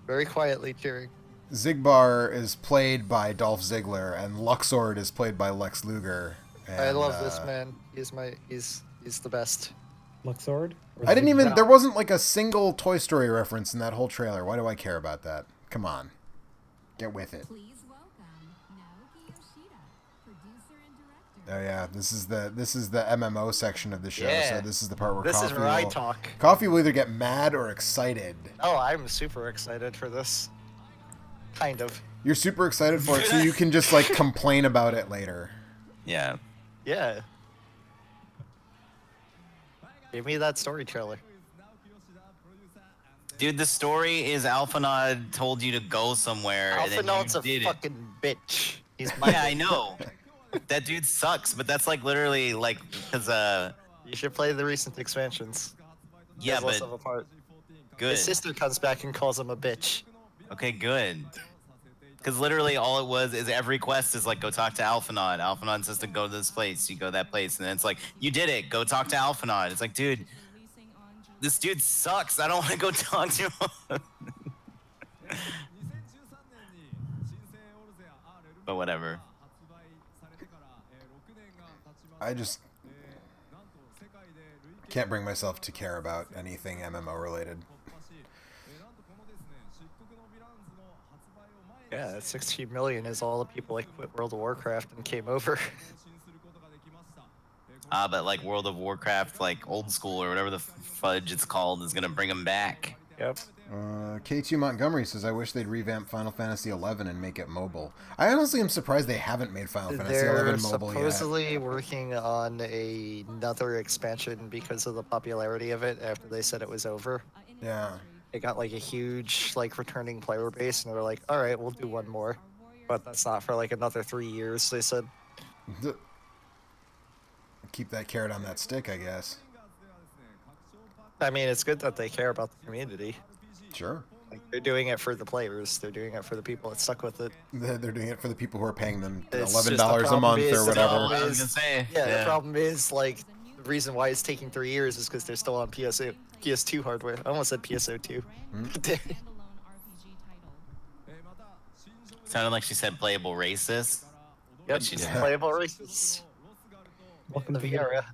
Very quietly cheering. Zigbar is played by Dolph Ziggler, and Luxord is played by Lex Luger. And, I love this man. He's the best. Luxord? Or I didn't even. No. There wasn't like a single Toy Story reference in that whole trailer. Why do I care about that? Come on, get with it. Please welcome Naoki Yoshida, producer and director. Oh yeah, this is the MMO section of the show. Yeah. So this is the part where This is Coffee where I will, talk. Coffee will either get mad or excited. Oh, I'm super excited for this. Kind of. You're super excited for it, so you can just like complain about it later. Yeah. Yeah. Give me that story trailer. Dude, the story is Alphanod told you to go somewhere, and then Alphanod's you a did fucking bitch. He's it. my Yeah, I know. That dude sucks, but that's like literally like because You should play the recent expansions. yeah, There's less but of a part. good. His sister comes back and calls him a bitch. Okay, good. Because literally all it was is every quest is like, go talk to Alphanod. Alphanod says to go to this place. You go to that place. And then it's like, you did it. Go talk to Alphanod. It's like, dude, this dude sucks. I don't want to go talk to him. But whatever. I just can't bring myself to care about anything MMO related. Yeah, that 16 million is all the people that quit World of Warcraft and came over. But like World of Warcraft, like old school or whatever the fudge it's called, is going to bring him back. Yep. K2 Montgomery says, I wish they'd revamp Final Fantasy XI and make it mobile. I honestly am surprised they haven't made Final Fantasy They're XI mobile yet. supposedly working on another expansion because of the popularity of it after they said it was over. Yeah. It got like a huge like returning player base and they were like, all right, we'll do one more. But that's not for like another 3 years, they said. Keep that carrot on that stick, I guess. I mean, it's good that they care about the community. Sure. Like, they're doing it for the players. They're doing it for the people that stuck with it. They're doing it for the people who are paying them It's just the $11 a problem month is or the whatever. problem I was is- going to say. Yeah, the problem is, like, the reason why it's taking 3 years is because they're still on PS2 hardware. I almost said PSO2. Sounded like she said playable racist. Yep, But she's Yeah. playable races. Welcome The to the Viera.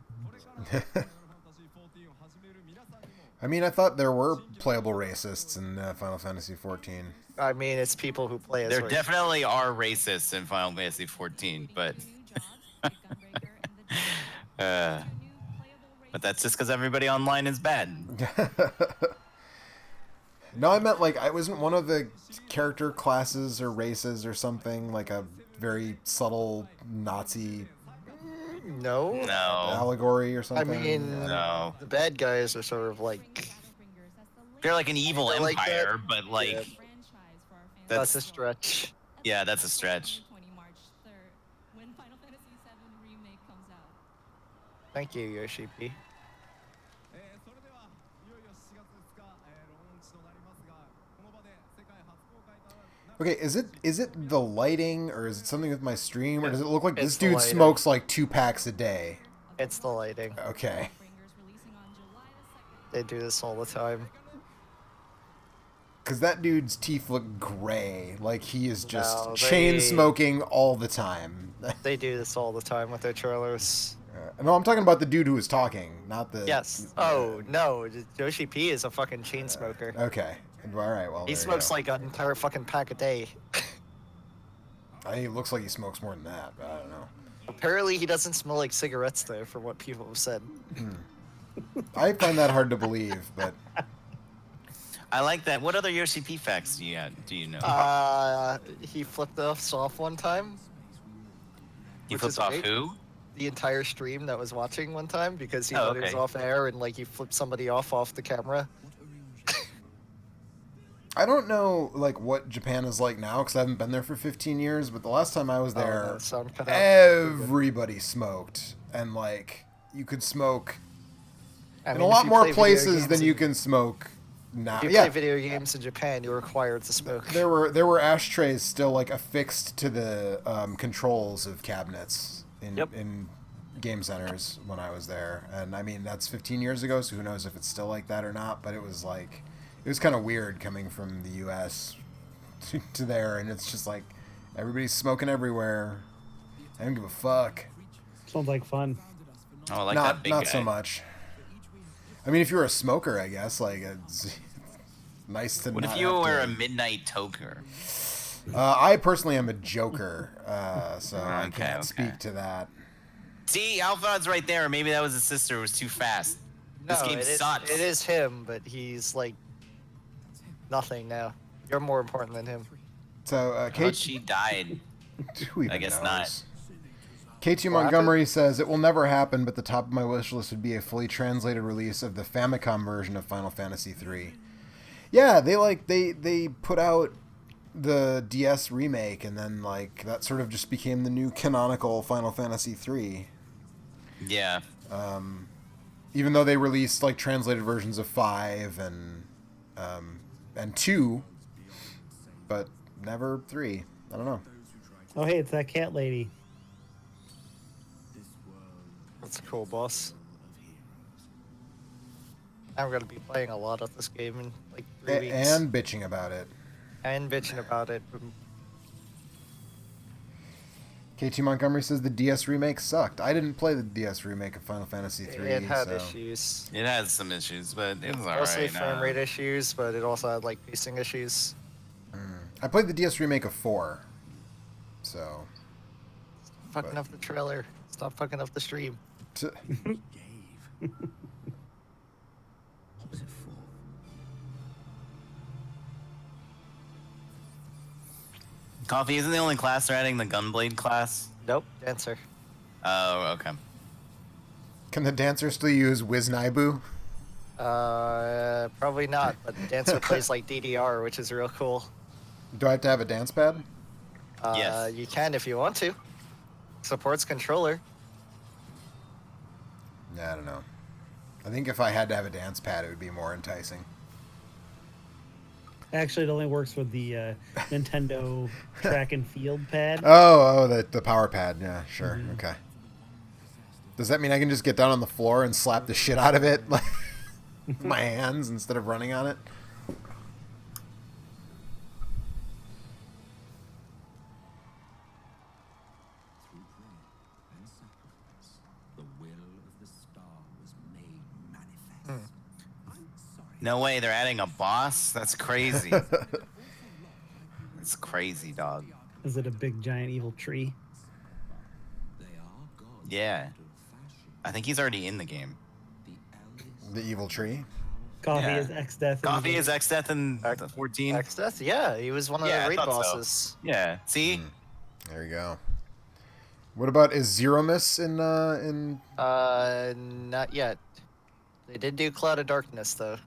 I mean, I thought there were playable racists in Final Fantasy XIV. I mean, it's people who play as There race. definitely are racists in Final Fantasy 14, but but that's just because everybody online is bad. No, I meant like I wasn't one of the character classes or races or something, like a very subtle Nazi No. No, allegory or something. mean- no, The bad guys are sort of like... they're like an evil They're like empire, but like Yeah. that's That's a stretch. yeah, that's a stretch. Thank you, Yoshi P. それではいよいよ7月2日、ローンチとなりますが、この場で世界初公開となる Okay, is it the lighting or is it something with my stream or does it look like this It's the dude lighting. smokes like 2 packs a day? It's the lighting. Okay. They do this all the time. Cuz that dude's teeth look gray, like he is just No, chain they- smoking all the time. They do this all the time with their trailers. No, I'm talking about the dude who was talking, not the Yes. Oh, no. Yoshi P is a fucking chain smoker. Okay. All right, well. He there you smokes go. like an entire fucking pack a day. I think it looks like he smokes more than that, but I don't know. Apparently, he doesn't smell like cigarettes, though, from what people have said. I find that hard to believe, but I like that. What other Yoshi P facts do you know? He flipped us off one time. He which flips is off great. who? The entire stream that was watching one time because he Oh, thought it was okay. off air and like he flipped somebody off the camera. I don't know like what Japan is like now because I haven't been there for 15 years. But the last time I was Oh, there, no, sound cut out. everybody smoked, and like you could smoke I In mean, a if lot you more play video places games than in- you can smoke now. If you Yeah, play video games in Japan, you're required to smoke. there were ashtrays still like affixed to the controls of cabinets in game centers when I was there, and I mean that's 15 years ago, so who knows if it's still like that or not. But it was kind of weird coming from the U.S. to there, and it's just like everybody's smoking everywhere. I don't give a fuck. Sounds like fun. Oh, I like that big Not guy. so much. I mean, if you're a smoker, I guess it's nice to. What not if you have were to- a midnight toker? I personally am a joker, so I Okay, can't okay. speak to that. See, Alphon's right there. Maybe that was his sister who was too fast. This game sucks. It is him, but he's like nothing now. You're more important than him. So, But Kate, she died. who even I guess knows? not. KT What Montgomery says it will never happen, but the top of my wish list would be a fully translated release of the Famicom version of Final Fantasy III. Yeah, they put out the DS remake, and then that sort of just became the new canonical Final Fantasy III. Yeah. Even though they released translated versions of 5 and 2, but never 3. I don't know. Oh, hey, it's that cat lady. That's a cool boss. I'm gonna be playing a lot of this game in like 3 weeks. And bitching about it. And bitching about it. KT Montgomery says the DS remake sucked. I didn't play the DS remake of Final Fantasy III. It had so. issues. It has some issues, but it was Mostly alright. frame rate issues, but it also had like pacing issues. I played the DS remake of 4. So. Fucking But- up the trailer. Stop fucking up the stream. T- Coffee isn't the only class they're adding the Gunblade class. Nope, dancer. Oh, okay. Can the dancer still use Wiznaibu? Probably not, but dancer plays like DDR, which is real cool. Do I have to have a dance pad? Yes. You can if you want to. Supports controller. Yeah, I don't know. I think if I had to have a dance pad, it would be more enticing. Actually, it only works with the Nintendo track and field pad. Oh, the power pad. Yeah, sure. Okay. Does that mean I can just get down on the floor and slap the shit out of it with my hands instead of running on it? No way, they're adding a boss? That's crazy. That's crazy, dog. Is it a big giant evil tree? Yeah. I think he's already in the game. The evil tree. Coffee Yeah. is X-Death. Coffee is X-Death in 14? X-Death? Yeah, he was one of Yeah, I the raid thought so. bosses. Yeah. See? There you go. What about is Zeromus in? Not yet. They did do Cloud of Darkness, though.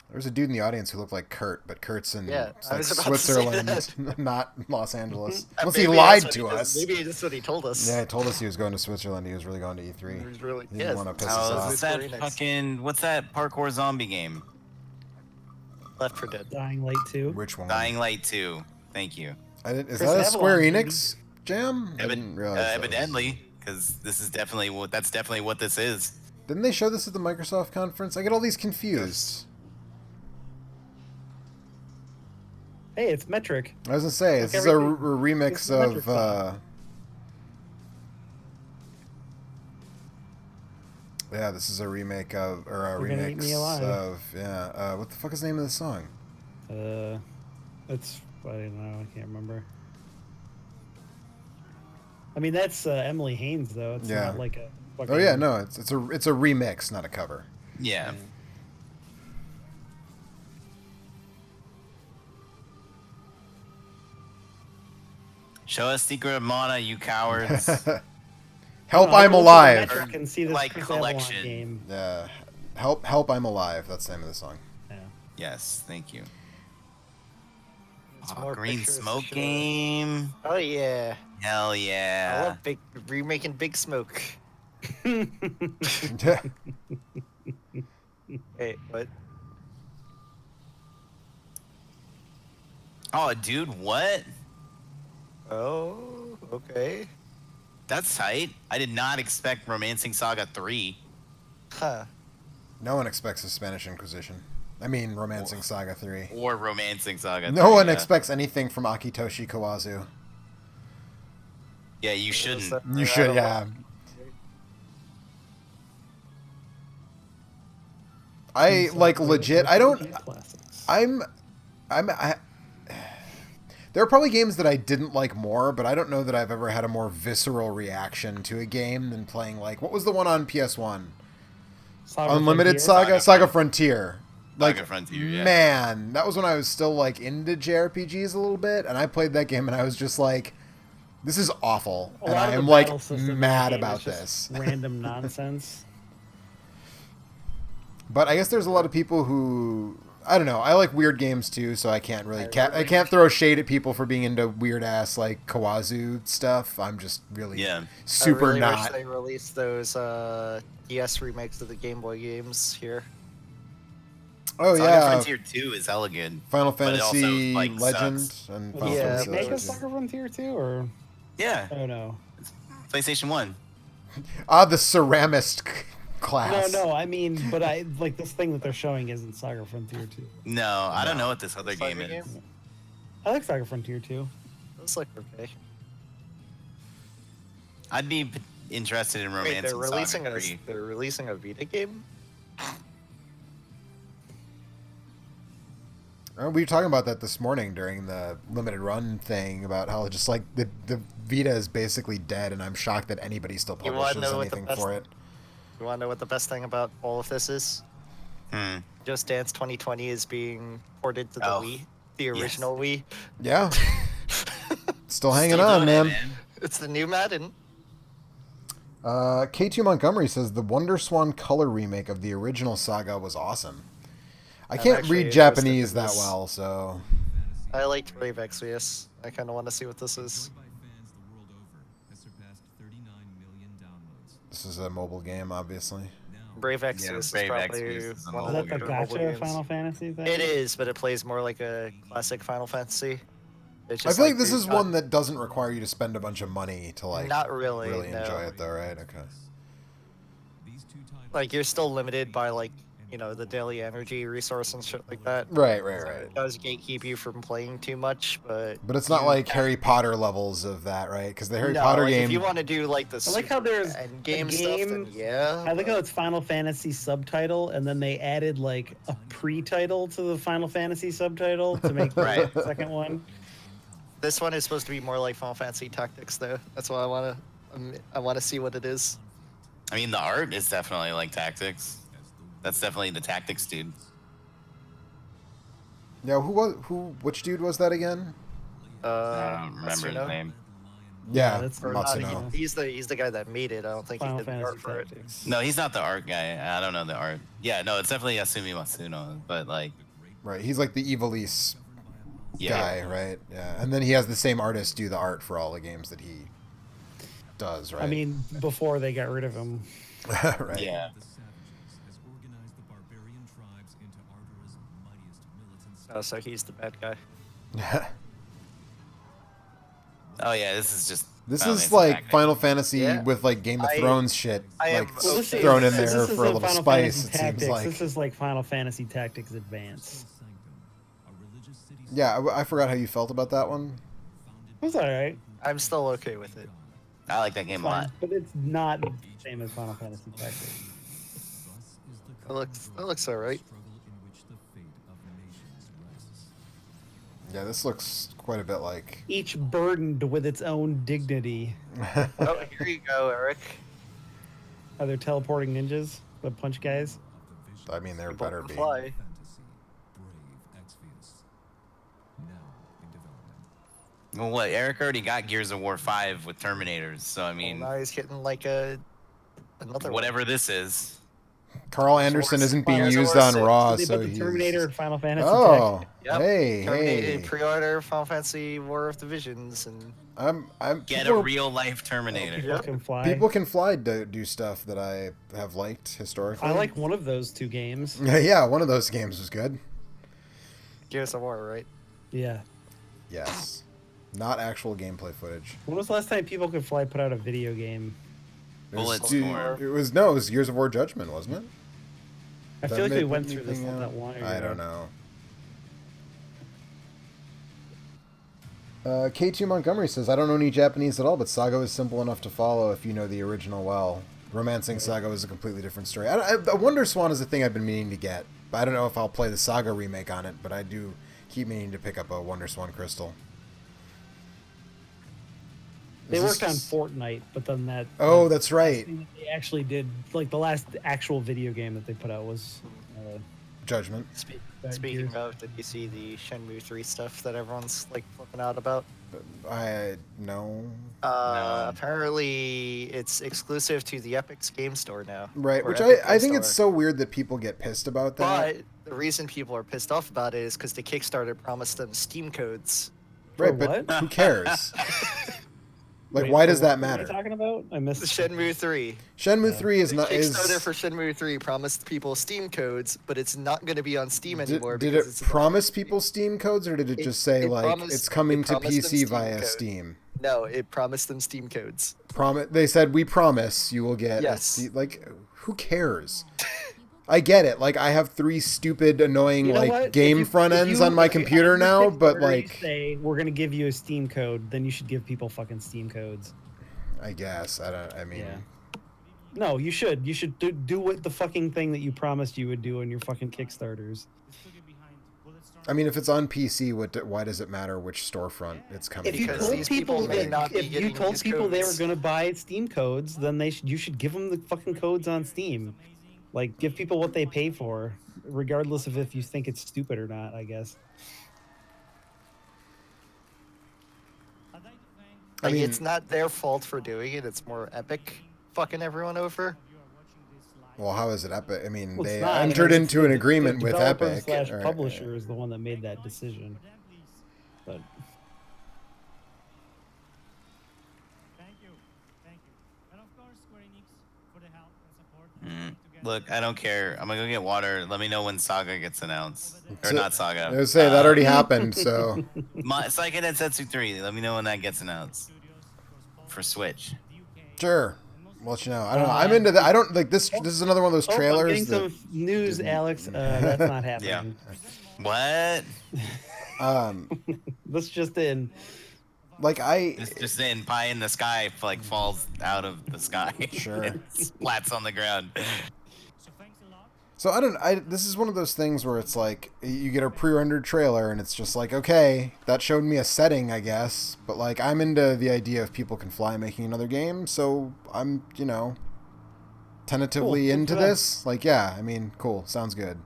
There's a dude in the audience who looked like Kurt, but Kurt's in Yeah, I was about to say Switzerland, not Los Angeles. Unless he Maybe lied that's to what he- us. Maybe that's what he told us. Yeah, he told us he was going to Switzerland. He was really going to E3. He was really, He didn't yes. want to piss us Oh, off. what's that Square-Enix. fucking... What's that parkour zombie game? Left for Dead. Dying Light 2. Which one? Dying Light 2. Thank you. Is Chris that a Avalon, Square baby. Enix jam? I didn't realize that was- Evidently, because this is definitely what... That's definitely what this is. Didn't they show this at the Microsoft conference? I get all these confused. Hey, it's Metric. I was gonna say, Look, this is a everything- remix it's the Metric of. song. Yeah, this is a remake of, or a You're Gonna Eat Me remix Alive. of, yeah. What the fuck is the name of the song? It's I don't know. I can't remember. I mean, that's Emily Haynes though. It's Yeah. not like a. Fucking, Oh yeah, no, it's a remix, not a cover. Yeah. Show us Secret of Mana, you cowards. Help! No, I'm go to alive. Metric and see this Like Chris Avalon collection. game. Yeah, help! I'm alive. That's the name of the song. Yeah. Yes, thank you. It's Oh, more Green pictures, Smoke sure. game. Oh yeah. Hell I yeah. love remaking Big Smoke. Wait, what? Oh, dude, what? Oh, okay. That's tight. I did not expect Romancing Saga 3. Huh. No one expects a Spanish Inquisition. I mean, Romancing Saga 3. Or Romancing Saga 3. No one yeah. expects anything from Akitoshi Kawazu. Yeah, you shouldn't. You should, yeah. I like legit. I don't. Classics. There are probably games that I didn't like more, but I don't know that I've ever had a more visceral reaction to a game than playing like what was the one on PS1? Saga Unlimited Frontier? Saga Frontier. Like Saga Frontier, yeah. man, that was when I was still like into JRPGs a little bit, and I played that game and I was just like, this is awful, A and lot I of am the like battle system in the mad game about is just this. Random nonsense. But I guess there's a lot of people who I don't know. I like weird games too, so I can't really I can't throw shade at people for being into weird ass like Kawazu stuff. I'm just really super I really not. wish they released those DS remakes of the Game Boy games here. Oh Saga yeah, Frontier 2 is hella good. Final but it also, Fantasy like, Legend sucks. and Was Final Yeah, Fantasy Make a Legend. Saga Frontier 2 or Yeah, oh no. PlayStation 1. Ah, the ceramist class. No, I mean, but I like this thing that they're showing isn't Saga Frontier 2. No, I don't know what this other Saga game is. game? I like Saga Frontier 2. Looks like okay. I'd be interested in Wait, Romancing Saga 3. they're releasing a Vita game? We were talking about that this morning during the limited run thing about how just like the Vita is basically dead, and I'm shocked that anybody still You wanna publishes know what the anything best- for it. You want to know what the best thing about all of this is? Hmm. Just Dance 2020 is being ported to the Oh, Wii, the yes. original Wii. Yeah, still hanging Still on, doing it, man. It's the new Madden. K2 Montgomery says the Wonder Swan color remake of the original saga was awesome. I I'm can't actually read interested Japanese in that this. well, so I liked Brave Exvius. I kind of want to see what this is. By fans the world over, has surpassed 39 million downloads. this is a mobile game, obviously. Brave Exvius is Brave probably Exvius is a one Is of mobile that the the mobile gotcha games. Final Fantasy thing? It is, but it plays more like a classic Final Fantasy. It's I just feel like this you're is not- one that doesn't require you to spend a bunch of money to like Not really, no. enjoy it, though, right? Okay. These two titles Like you're still limited by like the daily energy resource and shit like that. Right. It does gatekeep you from playing too much, but But it's not you- like Harry Potter levels of that, right? Because the Harry No, Potter like, game. If you want to do like the I like how there's end a game stuff, then game- yeah. I like how it's Final Fantasy subtitle, and then they added like a pre-title to the Final Fantasy subtitle to make the Right. second one. This one is supposed to be more like Final Fantasy Tactics, though. That's why I want to see what it is. I mean, the art is definitely like Tactics. That's definitely the Tactics dude. Yeah, which dude was that again? I don't remember his Matsuno? name. Yeah, that's Or not, Matsuno. he's the guy that made it. I don't think Final he did the Fantasy art for it. Tactics. No, he's not the art guy. I don't know the art. Yeah, no, it's definitely Asumi Matsuno. But like, Right, he's like the Evilise yeah, guy, right? Yeah, and then he has the same artist do the art for all the games that he does, right? I mean, before they got rid of him. right. yeah. the savages has organized the barbarian tribes into Ardura's mightiest militant Oh, so he's the bad guy. Oh yeah, this is just. This Final is Fantasy like Tactics. Final Fantasy Yeah. with like Game of I- Thrones shit, I am like Well, this is- thrown in this there isn't for a little Final spice. Fantasy It seems Tactics. like. This is like Final Fantasy Tactics Advance. sanctum, a religious city Yeah, I forgot how you felt about that one. It was alright. I'm still okay with it. I like that game a lot. But it's not the same as Final Fantasy Tactics. It looks alright. struggle in which the fate of nations rests. Yeah, this looks quite a bit like. Each burdened with its own dignity. Oh, here you go, Eric. Are there teleporting ninjas that punch guys? I mean, there People better can be. fly. Fantasy, Brave Exvius. Now in development. Well, what? Eric already got Gears of War 5 with Terminators, so I mean, Well, now he's getting like another one. whatever this is. Carl Anderson isn't being Final used Fantasy on Raw, They so put the he's... Terminator and Final Fantasy Oh, Yep. hey, Terminated hey. pre-order Final Fantasy War of the Visions, and I'm Get people, a real life tech. Terminator. People can fly. people can fly to do stuff that I have liked historically. I like one of those two games. Yeah, one of those games was good. Gears of War, right? Yeah. Yes. Not actual gameplay footage. When was the last time People Can Fly put out a video game? It was, Bulletstorm. it was Gears of War Judgment, wasn't it? I That feel like may we put went through this anything not out? that long ago. I don't know. K2 Montgomery says, I don't know any Japanese at all, but Saga is simple enough to follow if you know the original well. Romancing Saga is a completely different story. Wonder Swan is a thing I've been meaning to get. I don't know if I'll play the Saga remake on it, but I do keep meaning to pick up a Wonder Swan Crystal. They Is worked on this- Fortnite, but then that. Oh, that's right. They actually did, like, the last actual video game that they put out was. Judgment. Speaking Gears. of, did you see the Shenmue 3 stuff that everyone's like flipping out about? No. No. Apparently, it's exclusive to the Epic's game store now. Right, or which Epic I Game think it's Store. so weird that people get pissed about that. But the reason people are pissed off about it is because the Kickstarter promised them Steam codes. Right, For but what? who cares? Like, Wait, why for does that what are matter? you talking about? I missed. Shenmue 3. Shenmue 3 is The not... Kickstarter for Shenmue 3 promised people Steam codes, but it's not going to be on Steam anymore. Did because it it's promise people Steam codes, or did it just say, it like, promised- it's coming it to promised them PC Steam via code. Steam? No, it promised them Steam codes. They said, we promise you will get... Yes. Like, who cares? I get it. Like, I have 3 stupid, annoying, You know like, what? game If you- front if ends you- on my if you- computer on your now, but, Kickstarter, like... you say we're gonna give you a Steam code, then you should give people fucking Steam codes. I guess. I mean... Yeah. No, you should. You should do what the fucking thing that you promised you would do on your fucking Kickstarters. I mean, if it's on PC, why does it matter which storefront it's coming If you Because from? told these people people may that, not be if you getting told these people they were codes. gonna buy Steam codes, then you should give them the fucking codes on Steam. Like, give people what they pay for, regardless of if you think it's stupid or not. I guess. I mean, it's not their fault for doing it. It's more Epic fucking everyone over. well, how is it Epic? I mean, Well, it's they not. I mean, entered it's into an agreement the with developer Epic. slash Right, publisher is the one that made that decision. But Look, I don't care. I'm gonna go get water. Let me know when Saga gets announced. Or not Saga. I was say that already happened, so Seiken Densetsu 3. Let me know when that gets announced. For Switch. sure. We'll let you know. I don't know. I'm into that. I don't like this. This is another one of those I'm trailers getting that some news, Alex. That's not happening. What? That's just in. like It's just in pie in the sky like falls out of the sky. Sure. It splats on the ground. So this is one of those things where it's like you get a pre-rendered trailer and it's just like, okay, that showed me a setting, I guess, but like I'm into the idea of People Can Fly making another game, so I'm, tentatively Cool. into Good for them. this. Like, yeah, I mean, cool, sounds good.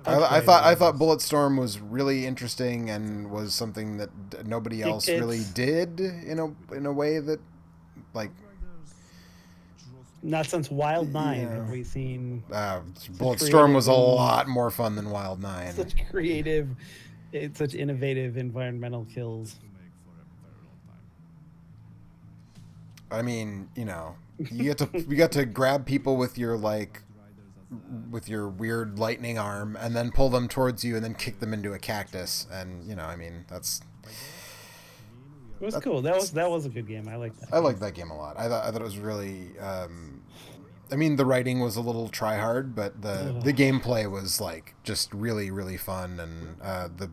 I thought Bulletstorm was really interesting and was something that nobody else really did in a way that, like, Not since Wild 9 Yeah. have we seen Bulletstorm was a creative- lot more fun than Wild 9. such creative, such innovative environmental kills. I mean, you got to grab people with your weird lightning arm and then pull them towards you and then kick them into a cactus, and I mean, that's... It was cool. That was a good game. I like that. I liked that game a lot. I thought it was really. I mean, the writing was a little try hard, but the gameplay was like just really, really fun, and the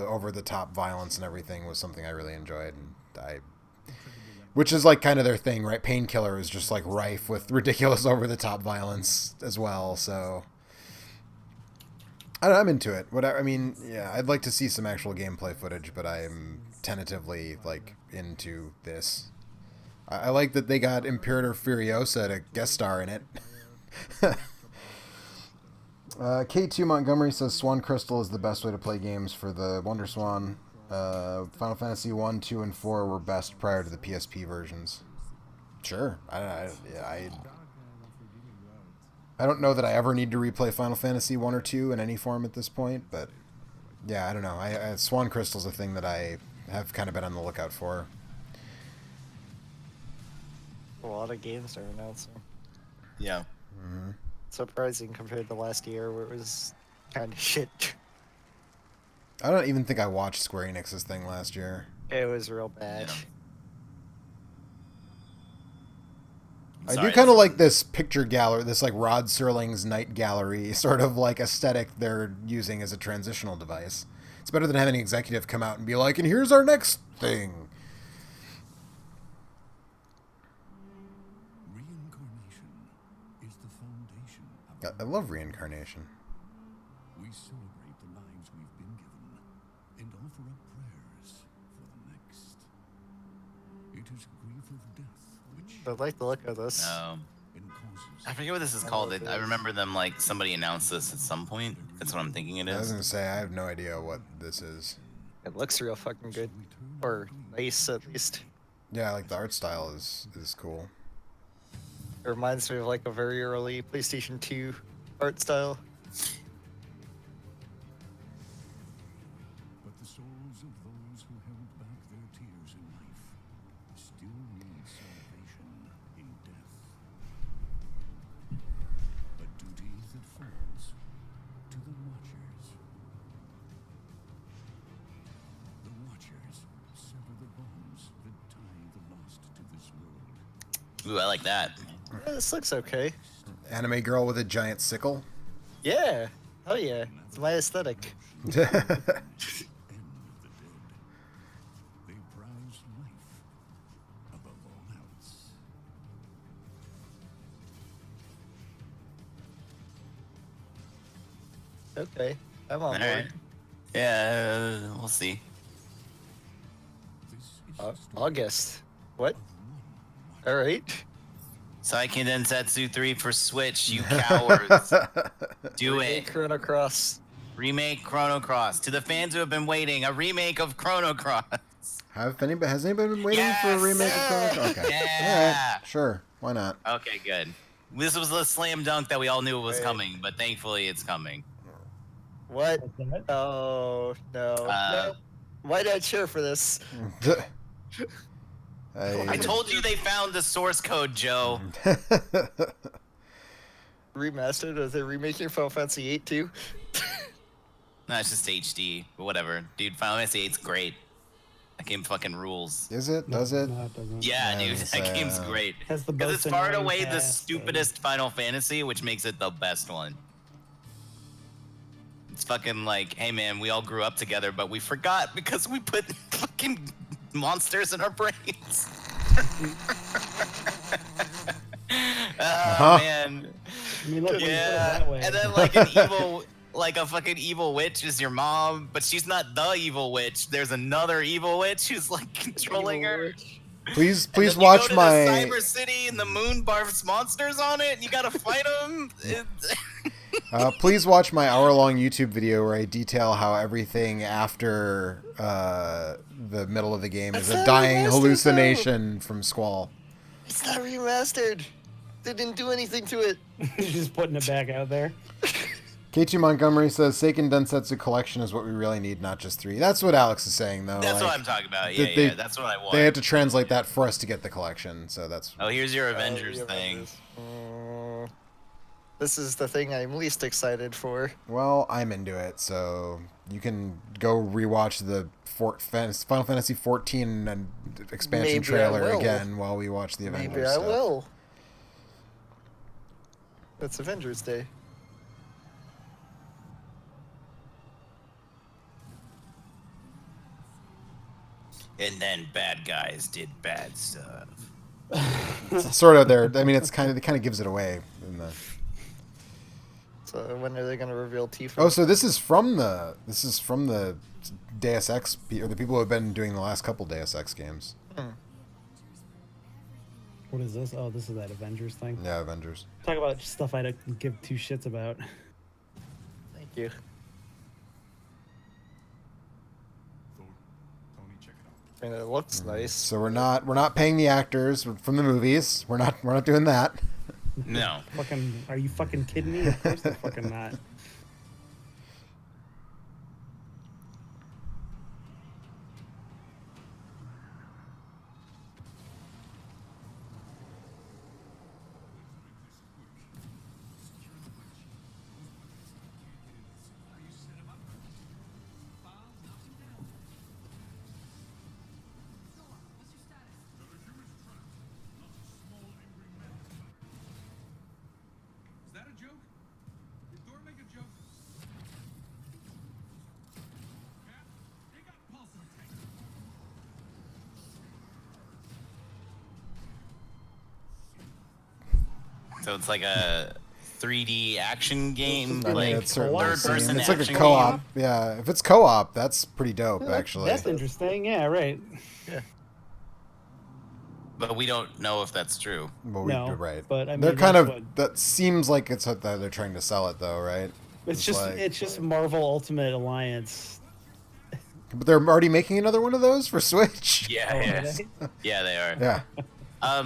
over the top violence and everything was something I really enjoyed. And which is like kind of their thing, right? Painkiller is just like rife with ridiculous over the top violence as well. So I'm into it. I mean, yeah, I'd like to see some actual gameplay footage, but I'm tentatively like into this. I like that they got Imperator Furiosa to guest star in it. K2 Montgomery says Swan Crystal is the best way to play games for the Wonder Swan. Final Fantasy 1, 2, and 4 were best prior to the PSP versions. Sure. I don't know that I ever need to replay Final Fantasy 1 or 2 in any form at this point, but yeah, I don't know. Swan Crystal's a thing that I have kind of been on the lookout for. A lot of games are announcing. Yeah. Surprising compared to last year where it was kind of shit. I don't even think I watched Square Enix's thing last year. It was real bad. Yeah. I Sorry, do kind of this like is- this picture gallery, this like Rod Serling's night gallery sort of like aesthetic they're using as a transitional device. It's better than having an executive come out and be like, and here's our next thing. Reincarnation is the foundation of I love reincarnation. We celebrate the lives we've been given and offer up prayers for the next. It is grief of death which I like the look of this. No. causes I forget what this is called. I remember them like somebody announced this at some point. That's what I'm thinking it I was is. going to say, I have no idea what this is. It looks real fucking good. Or nice, at least. Yeah, like the art style is cool. It reminds me of like a very early PlayStation 2 art style. but the souls of those who held back their tears in life still need salvation in death. A duty that falls to the Watchers. The Watchers sever the bonds that tie the lost to this world. Ooh, I like that. Yeah, this looks okay. Anime girl with a giant sickle. Yeah. Oh yeah. It's my aesthetic. End of the dead. They prize life above all else. Okay. I'm on All board. right. Yeah, we'll see. This is the story August. What? of one Alright. Saiken Densetsu 3 for Switch, you cowards. Do it. Chrono Cross. Remake Chrono Cross. To the fans who have been waiting, a remake of Chrono Cross. Has anybody been waiting for a remake of Chrono Cross? Okay. Yeah. Alright, sure. Why not? Okay, good. This was the slam dunk that we all knew it was Wait. coming, but thankfully it's coming. What? What's that? Oh no. Uh, No. Why not cheer for this? I told you they found the source code, Joe. Remastered? Are they remaking Final Fantasy 8 too? No, it's just HD, but whatever. Dude, Final Fantasy 8's great. That game fucking rules. Is it? Does it? No, it doesn't. Yeah, Yeah, dude, it's, that game's great. Has the Because it's most far and annoying away the cast, stupidest Final Fantasy, which makes it the best one. It's fucking like, hey man, we all grew up together, but we forgot because we put fucking monsters in our brains. Oh man. I mean, look, when you put it Yeah. that way. And then like an evil, like a fucking evil witch is your mom, but she's not the evil witch. There's another evil witch who's like controlling her. Please And then you watch go to my. the Cyber City and the moon barfs monsters on it, and you gotta fight them. Please watch my hour-long YouTube video where I detail how everything after the middle of the game is That's a not dying remastered, hallucination from Squall. It's not remastered. They didn't do anything to it. Just putting it back out there. K2 Montgomery says Seiken Densetsu Collection is what we really need, not just 3. That's what Alex is saying, though. That's like, what I'm talking about. Yeah, they- yeah, that's what I want. They had to translate that for us to get the collection, so that's. Oh, here's your Avengers The thing. Avengers. This is the thing I'm least excited for. Well, I'm into it, so you can go rewatch the Final Fantasy 14 and expansion Maybe I trailer will. again while we watch the Avengers Maybe I stuff. will. It's Avengers Day. And then bad guys did bad stuff. It's sort of there. I mean, it kind of gives it away. In the... So when are they going to reveal Tifa? Oh, so this is from the Deus Ex or the people who have been doing the last couple Deus Ex games. What is this? Oh, this is that Avengers thing. Yeah, Avengers. Talk about stuff I don't give two shits about. Thank you. I mean, it looks nice. So we're not paying the actors from the movies. We're not doing that. No. Fucking, are you fucking kidding me? Of course they're fucking not. Is that a joke? Did Thor make a joke? Cap, they got pulsar tanks. So it's like a 3D action game, I mean, like it certainly third-person seems it's like a action co-op. game. Yeah, if it's co-op, that's pretty dope, actually. That's interesting. Yeah, right. But we don't know if that's true. Well, No, right. but I mean, they're kind that's of what- that seems like it's what they're trying to sell it, though, right? It's just like- it's just Marvel Ultimate Alliance. But they're already making another one of those for Switch. Yeah, Oh, yeah. are they? Yeah, they are. Yeah.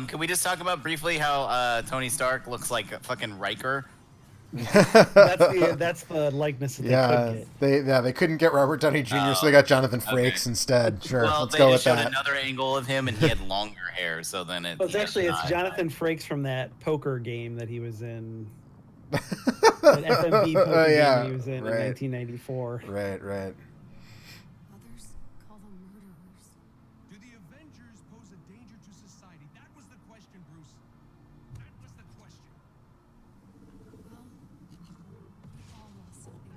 Can we just talk about briefly how Tony Stark looks like a fucking Riker? That's the likeness that they Yeah, could get. they couldn't get Robert Downey Jr., so they got Jonathan Frakes instead. Sure, Well, let's they go just with showed that. another angle of him, and he had longer hair. So then it. Well, it's he actually has it's not- Jonathan Frakes from that poker game that he was in. That FMV poker Oh, yeah, game he was in right. 1994. Right. Others call them murderers. Do the Avengers pose a danger to society? That was the question, Bruce. That was the question. Well, we all lost something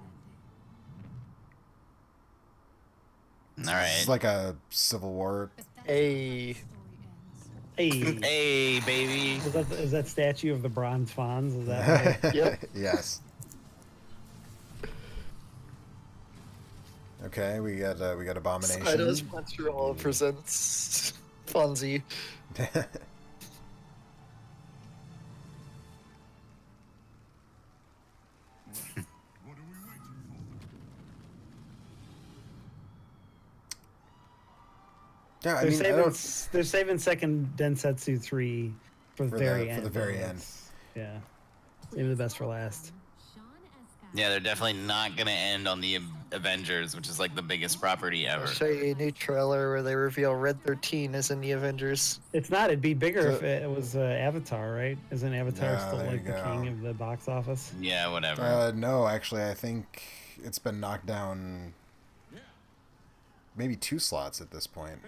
that day. All right. It's like a Civil War. But that's Hey. how the story ends. Hey, Hey, baby. is that statue of the bronze Fonz? Is that right? Yep. Yes. Okay, we got Abomination. Spider's Montreal presents Fonzie. What are we waiting for? Yeah, I They're mean, I saving don't. they're saving second Densetsu 3 for the For very the- end. for the very but end. it's- Yeah, maybe the best for last. Sean Escott. Yeah, they're definitely not gonna end on the Avengers, which is like the biggest property ever. I'll show you a new trailer where they reveal Red 13 is in the Avengers. It's not. It'd be bigger So- if it was Avatar, right? Isn't Avatar Yeah, still there like you the go. king of the box office? Yeah, whatever. No, actually, I think it's been knocked down. Maybe 2 slots at this point.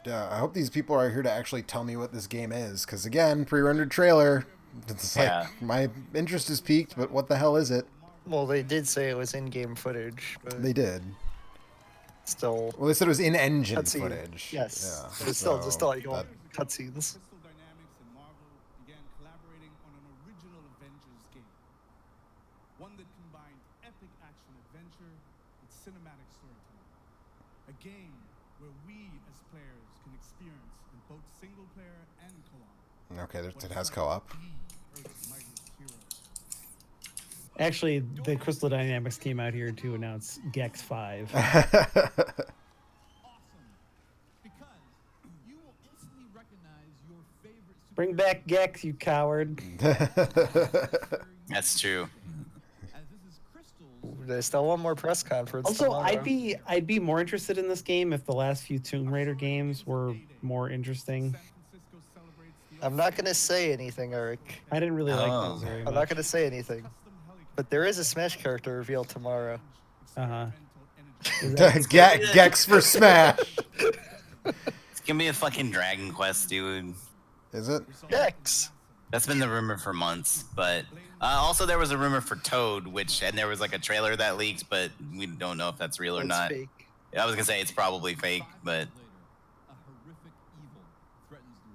Yeah, I hope these people are here to actually tell me what this game is, because again, pre-rendered trailer. It's like Yeah. my interest is peaked, but what the hell is it? Well, they did say it was in-game footage, but They did. still, Well, they said it was in-engine cutscene. footage. Yes, Yeah, but it's still so just like that- cutscenes. Crystal Dynamics and Marvel began collaborating on an original Avengers game. One that combined epic action adventure with cinematic storytelling. A game where we as players can experience in both single player and co-op. Okay, it has co-op. Earth's mightiest heroes. Actually, the Crystal Dynamics came out here to announce Gex 5. Awesome. Because you will instantly recognize your favorite Bring back Gex, you coward. That's true. as this is Crystal's There's still one more press conference. Also, tomorrow. I'd be more interested in this game if the last few Tomb Raider games were more interesting. San Francisco celebrates the I'm not gonna say anything, Eric. I didn't really like Oh. those very I'm not much. gonna say anything. custom helicopter But there is a Smash character reveal tomorrow. Uh-huh. experimental energy. Gex for Smash. It's gonna be a fucking Dragon Quest, dude. Is it? X. That's been the rumor for months. But also there was a rumor for Toad, and there was like a trailer that leaked, but we don't know if that's real or It's not. fake. I was gonna say it's probably fake, but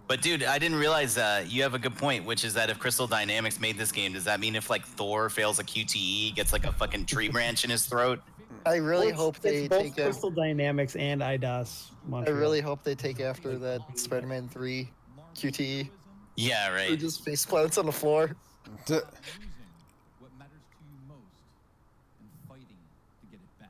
But dude, I didn't realize you have a good point, which is that if Crystal Dynamics made this game, does that mean if like Thor fails a QTE, he gets like a fucking tree branch in his throat? I really Well, hope it's they both take. Crystal Dynamics and IDOS. I Montreal. really hope they take after that Spider-Man 3 QTE. Yeah, Who right. just face plants on the floor. D- what matters to you most and fighting to get it back.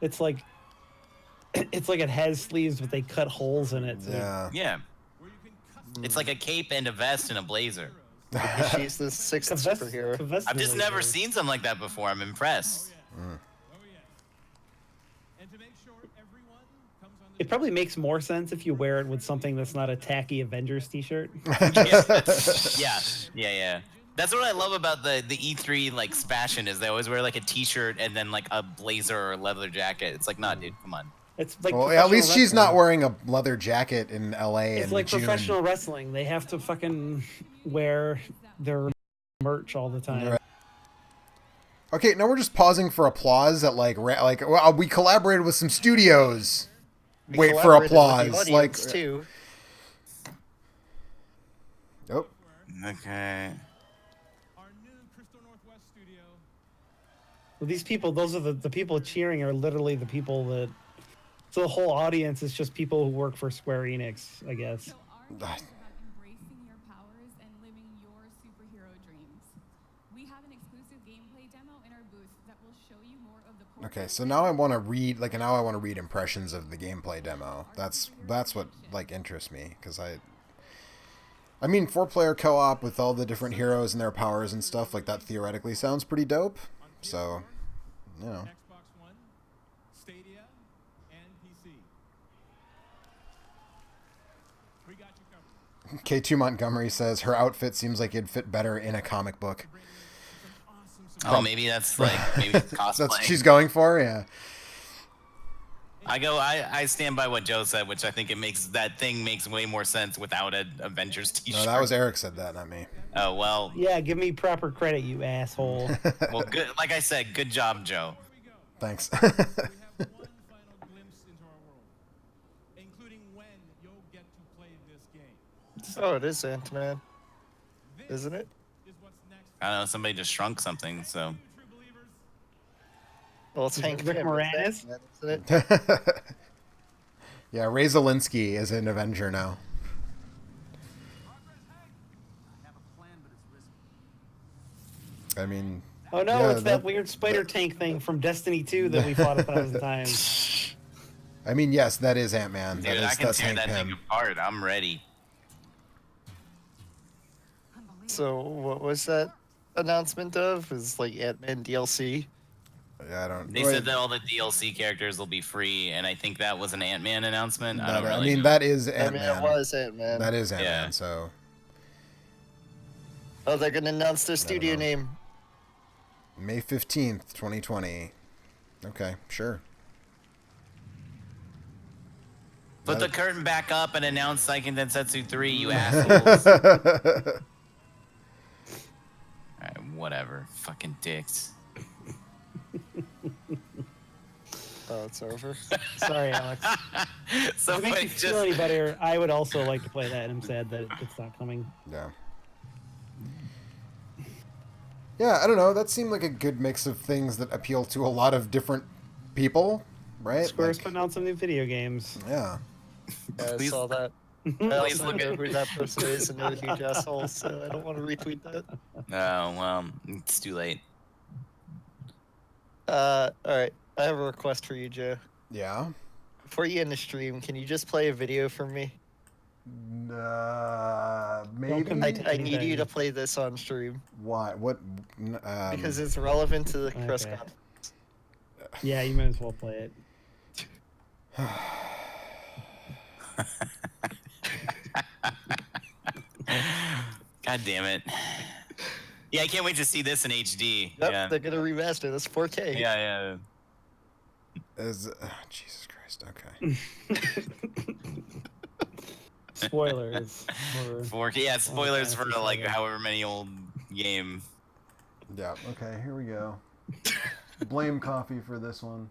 It's like it has sleeves, but they cut holes in it. So Yeah. Yeah. It's like a cape and a vest and a blazer. She's the sixth superhero. I've just never seen something like that before. I'm impressed. It probably makes more sense if you wear it with something that's not a tacky Avengers t-shirt. Yeah. That's what I love about the E3 like fashion is they always wear like a t-shirt and then like a blazer or a leather jacket. It's like, nah, dude, come on. It's like Well, at least she's not wearing a leather jacket in LA It's in like June. professional wrestling. They have to fucking wear their merch all the time. Right. Okay, now we're just pausing for applause at well, we collaborated with some studios. Wait for applause. Like too. Oh. Okay. Well, these people, those are the people cheering are literally the people that. So the whole audience is just people who work for Square-Enix, I guess. So our game is about embracing your powers and living your superhero dreams. We have an exclusive gameplay demo in our booth that will show you more of the core Okay, so now I want to read impressions of the gameplay demo. That's what like interests me because I mean 4-player co-op with all the different heroes and their powers and stuff like that theoretically sounds pretty dope. So, you know. Xbox One, Stadia, and PC. We got you covered. K2 Montgomery says her outfit seems like it'd fit better in a comic book. Oh, maybe that's like maybe it's cosplay. That's what she's going for, yeah. I stand by what Joe said, which I think makes way more sense without an Avengers t-shirt. No, that was Eric said that, not me. Oh, well. Yeah, give me proper credit, you asshole. Well, good. Like I said, good job, Joe. Thanks. We have one final glimpse into our world, including when you'll get to play this game. Oh, it is Ant-Man, isn't it? Is what's next. I don't know. Somebody just shrunk something, so. True believers, Well, it's Hank Rick Pym, Moranis? isn't it? Yeah, Ray Zelinsky is an Avenger now. I mean... Oh no, yeah, it's that weird spider tank thing from Destiny 2 that we fought 1,000 times. I mean, yes, that is Ant-Man. Dude, I can That's tear Hank that thing Pym. apart. I'm ready. So what was that announcement of? Is like Ant-Man DLC? Yeah, I don't... They said that all the DLC characters will be free, and I think that was an Ant-Man announcement. I don't really I mean, know. that is I mean, Ant-Man. it was Ant-Man. That is Ant-Man, Yeah. so... Oh, they're gonna announce their studio know. name. May 15th, 2020. Okay, sure. Put the curtain back up and announce Seiken Densetsu 3, you assholes. Alright, whatever. Fucking dicks. Oh, it's over. Sorry, Alex. To make Somebody you feel just... any better, I would also like to play that, and I'm sad that it's not coming. Yeah. Yeah, I don't know. That seemed like a good mix of things that appeal to a lot of different people, right? Square's Like, putting out some new video games. yeah. Yeah, I Please- saw that. I Please also look know at... who that person is and they're huge assholes, so I don't want to retweet that. Oh, well, it's too late. Alright. I have a request for you, Joe. Yeah. Before you end the stream, can you just play a video for me? Maybe. commit. I need you to play this on stream Why? What? because it's relevant to the press Okay. conference. Yeah, you might as well play it. God damn it. Yeah, I can't wait to see this in HD. Yep, Yeah. they're gonna remaster this 4K. Yeah. Jesus Christ. Okay. Spoilers. For... 4K. Yeah, spoilers for Fantasy like Saga. however many old game. Yeah. Okay. Here we go. Blame coffee for this one.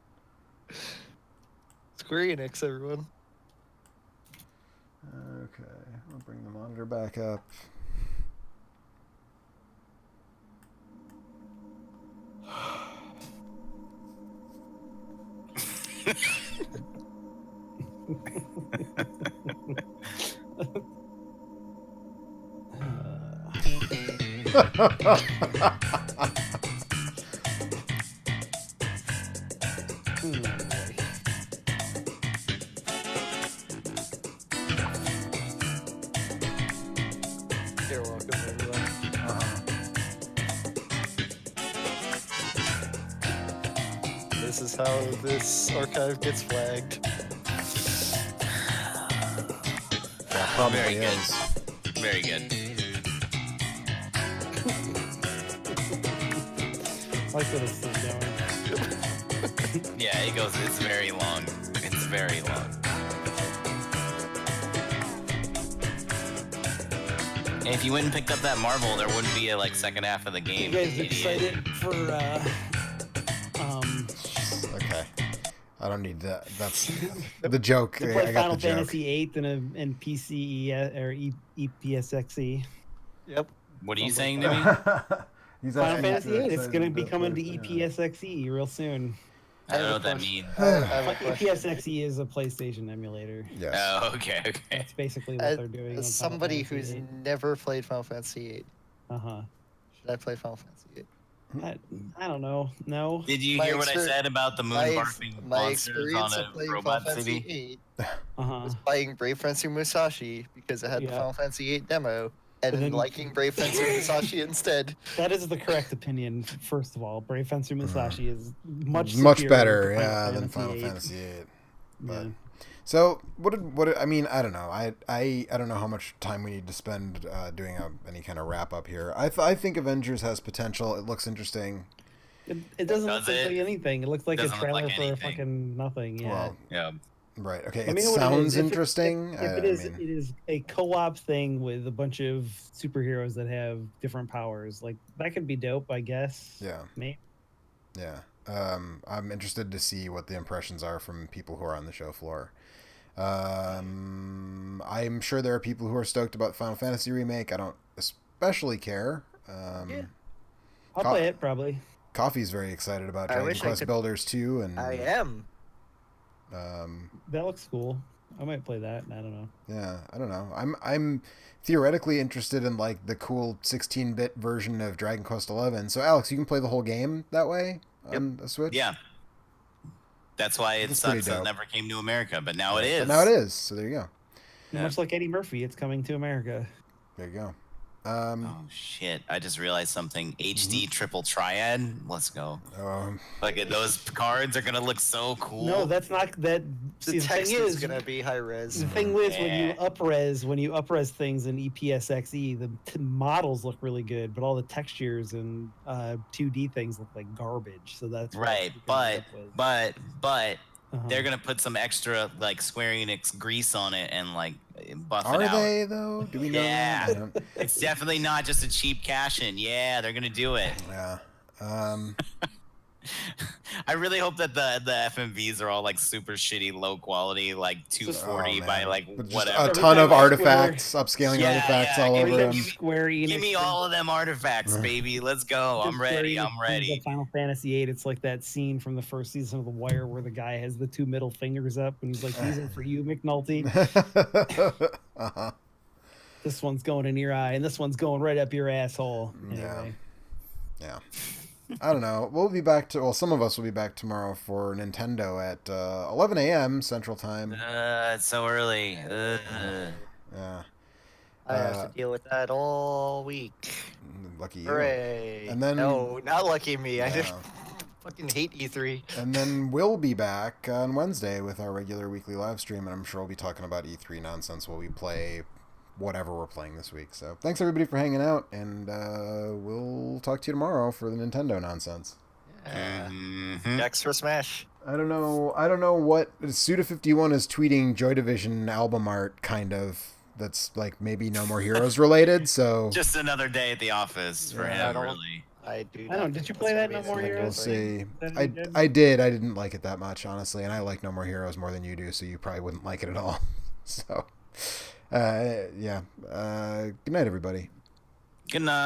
Square-Enix, everyone. Okay. I'll bring the monitor back up. You're welcome, everyone. This is how this archive gets flagged. Yeah, probably Very good. is. Very good. I like that it's still going. Yeah, it goes. It's very long. It's very long. And if you went and picked up that marble, there wouldn't be a second half of the game. You guys idiot. excited for Okay. I don't need that. That's the joke. to play I got Final the joke. Fantasy VIII and PCE or EPSXE? Yep. What are you Sounds saying like to me? Final Fantasy VIII. It's going to be coming to EPSXE real soon. I don't know what that means. I have a question. EPSXE is a PlayStation emulator. Yes. Oh, okay. That's basically what they're doing. As somebody who's never played Final Fantasy VIII, should I play Final Fantasy VIII? I don't know. No. Did you My hear what I exper- said about the moon barfing My monsters experience on of a playing robot Final Fantasy city? VIII was buying Brave Fencer Musashi because it had the Final Fantasy VIII demo, and But then- liking Brave Fencer Musashi instead. That is the correct opinion. First of all, Brave Fencer Musashi is much better, superior to yeah, than Final VIII. Fantasy VIII. But Yeah. so what? I mean, I don't know. I don't know how much time we need to spend doing any kind of wrap up here. I think Avengers has potential. It looks interesting. It doesn't Does look it? like anything. It looks like a Doesn't look trailer like for anything. fucking nothing. Yeah. Well, Yeah. right. Okay. Let It me know what sounds If interesting. If I it is, mean, it is a co-op thing with a bunch of superheroes that have different powers. Like that could be dope, I guess. yeah. Maybe. Yeah. I'm interested to see what the impressions are from people who are on the show floor. I'm sure there are people who are stoked about Final Fantasy Remake. I don't especially care. I'll play it probably. Coffee's very excited about I Dragon wish I Quest could- Builders 2, and I am. That looks cool. I might play that. I don't know. yeah, I don't know. I'm theoretically interested in like the cool 16-bit version of Dragon Quest 11. So Alex, you can play the whole game that way on the Switch. Yeah. That's why it That's pretty sucks that it dope. never came to America, but now it is. But now it is. So there you go. Yeah. Much like Eddie Murphy, it's coming to America. There you go. Oh shit! I just realized something. HD triple triad. Let's go. Like those cards are gonna look so cool. No, that's not that. See, The text thing is is gonna be high res. the thing with Yeah. when you upres things in EPSXE, the models look really good, but all the textures and 2D things look like garbage. So that's what right, you can end but up with. they're gonna put some extra like Square-Enix grease on it and like buff Are it out. they though? Do we know? Yeah. that? It's definitely not just a cheap cash in. Yeah, they're gonna do it. Yeah. I really hope that the FMVs are all like super shitty, low quality, like 240 by man. like With just whatever. a ton of Every time artifacts, upscaling Yeah, artifacts yeah, all give over me- them. Square Enix. Give me all of them artifacts, baby. Let's go. I'm ready. I'm ready. Final Fantasy VIII. It's like that scene from the first season of The Wire where the guy has the two middle fingers up and he's like, "These are for you, McNulty. uh-huh. This one's going in your eye, and this one's going right up your asshole." Yeah. Anyway. Yeah. I don't know. We'll be back to, well, some of us will be back tomorrow for Nintendo at 11 a.m. Central Time. It's so early. Yeah. I have to deal with that all week. Lucky you. Hooray! And then- no, not lucky me. I Yeah. just fucking hate E3. And then we'll be back on Wednesday with our regular weekly live stream, and I'm sure we'll be talking about E3 nonsense while we play whatever we're playing this week. So thanks everybody for hanging out, and we'll talk to you tomorrow for the Nintendo nonsense. Mhm. Next for Smash. I don't know what Suda51 is tweeting Joy Division album art kind of. That's like maybe No More Heroes related. So Just another day at the office for Yeah, him, I don't- really. I do. I don't- not did think you that's play gonna that be No a More thing. Heroes? we'll see. That I any good? I did. I didn't like it that much, honestly, and I like No More Heroes more than you do. So you probably wouldn't like it at all. So yeah. Good night, everybody. Good night.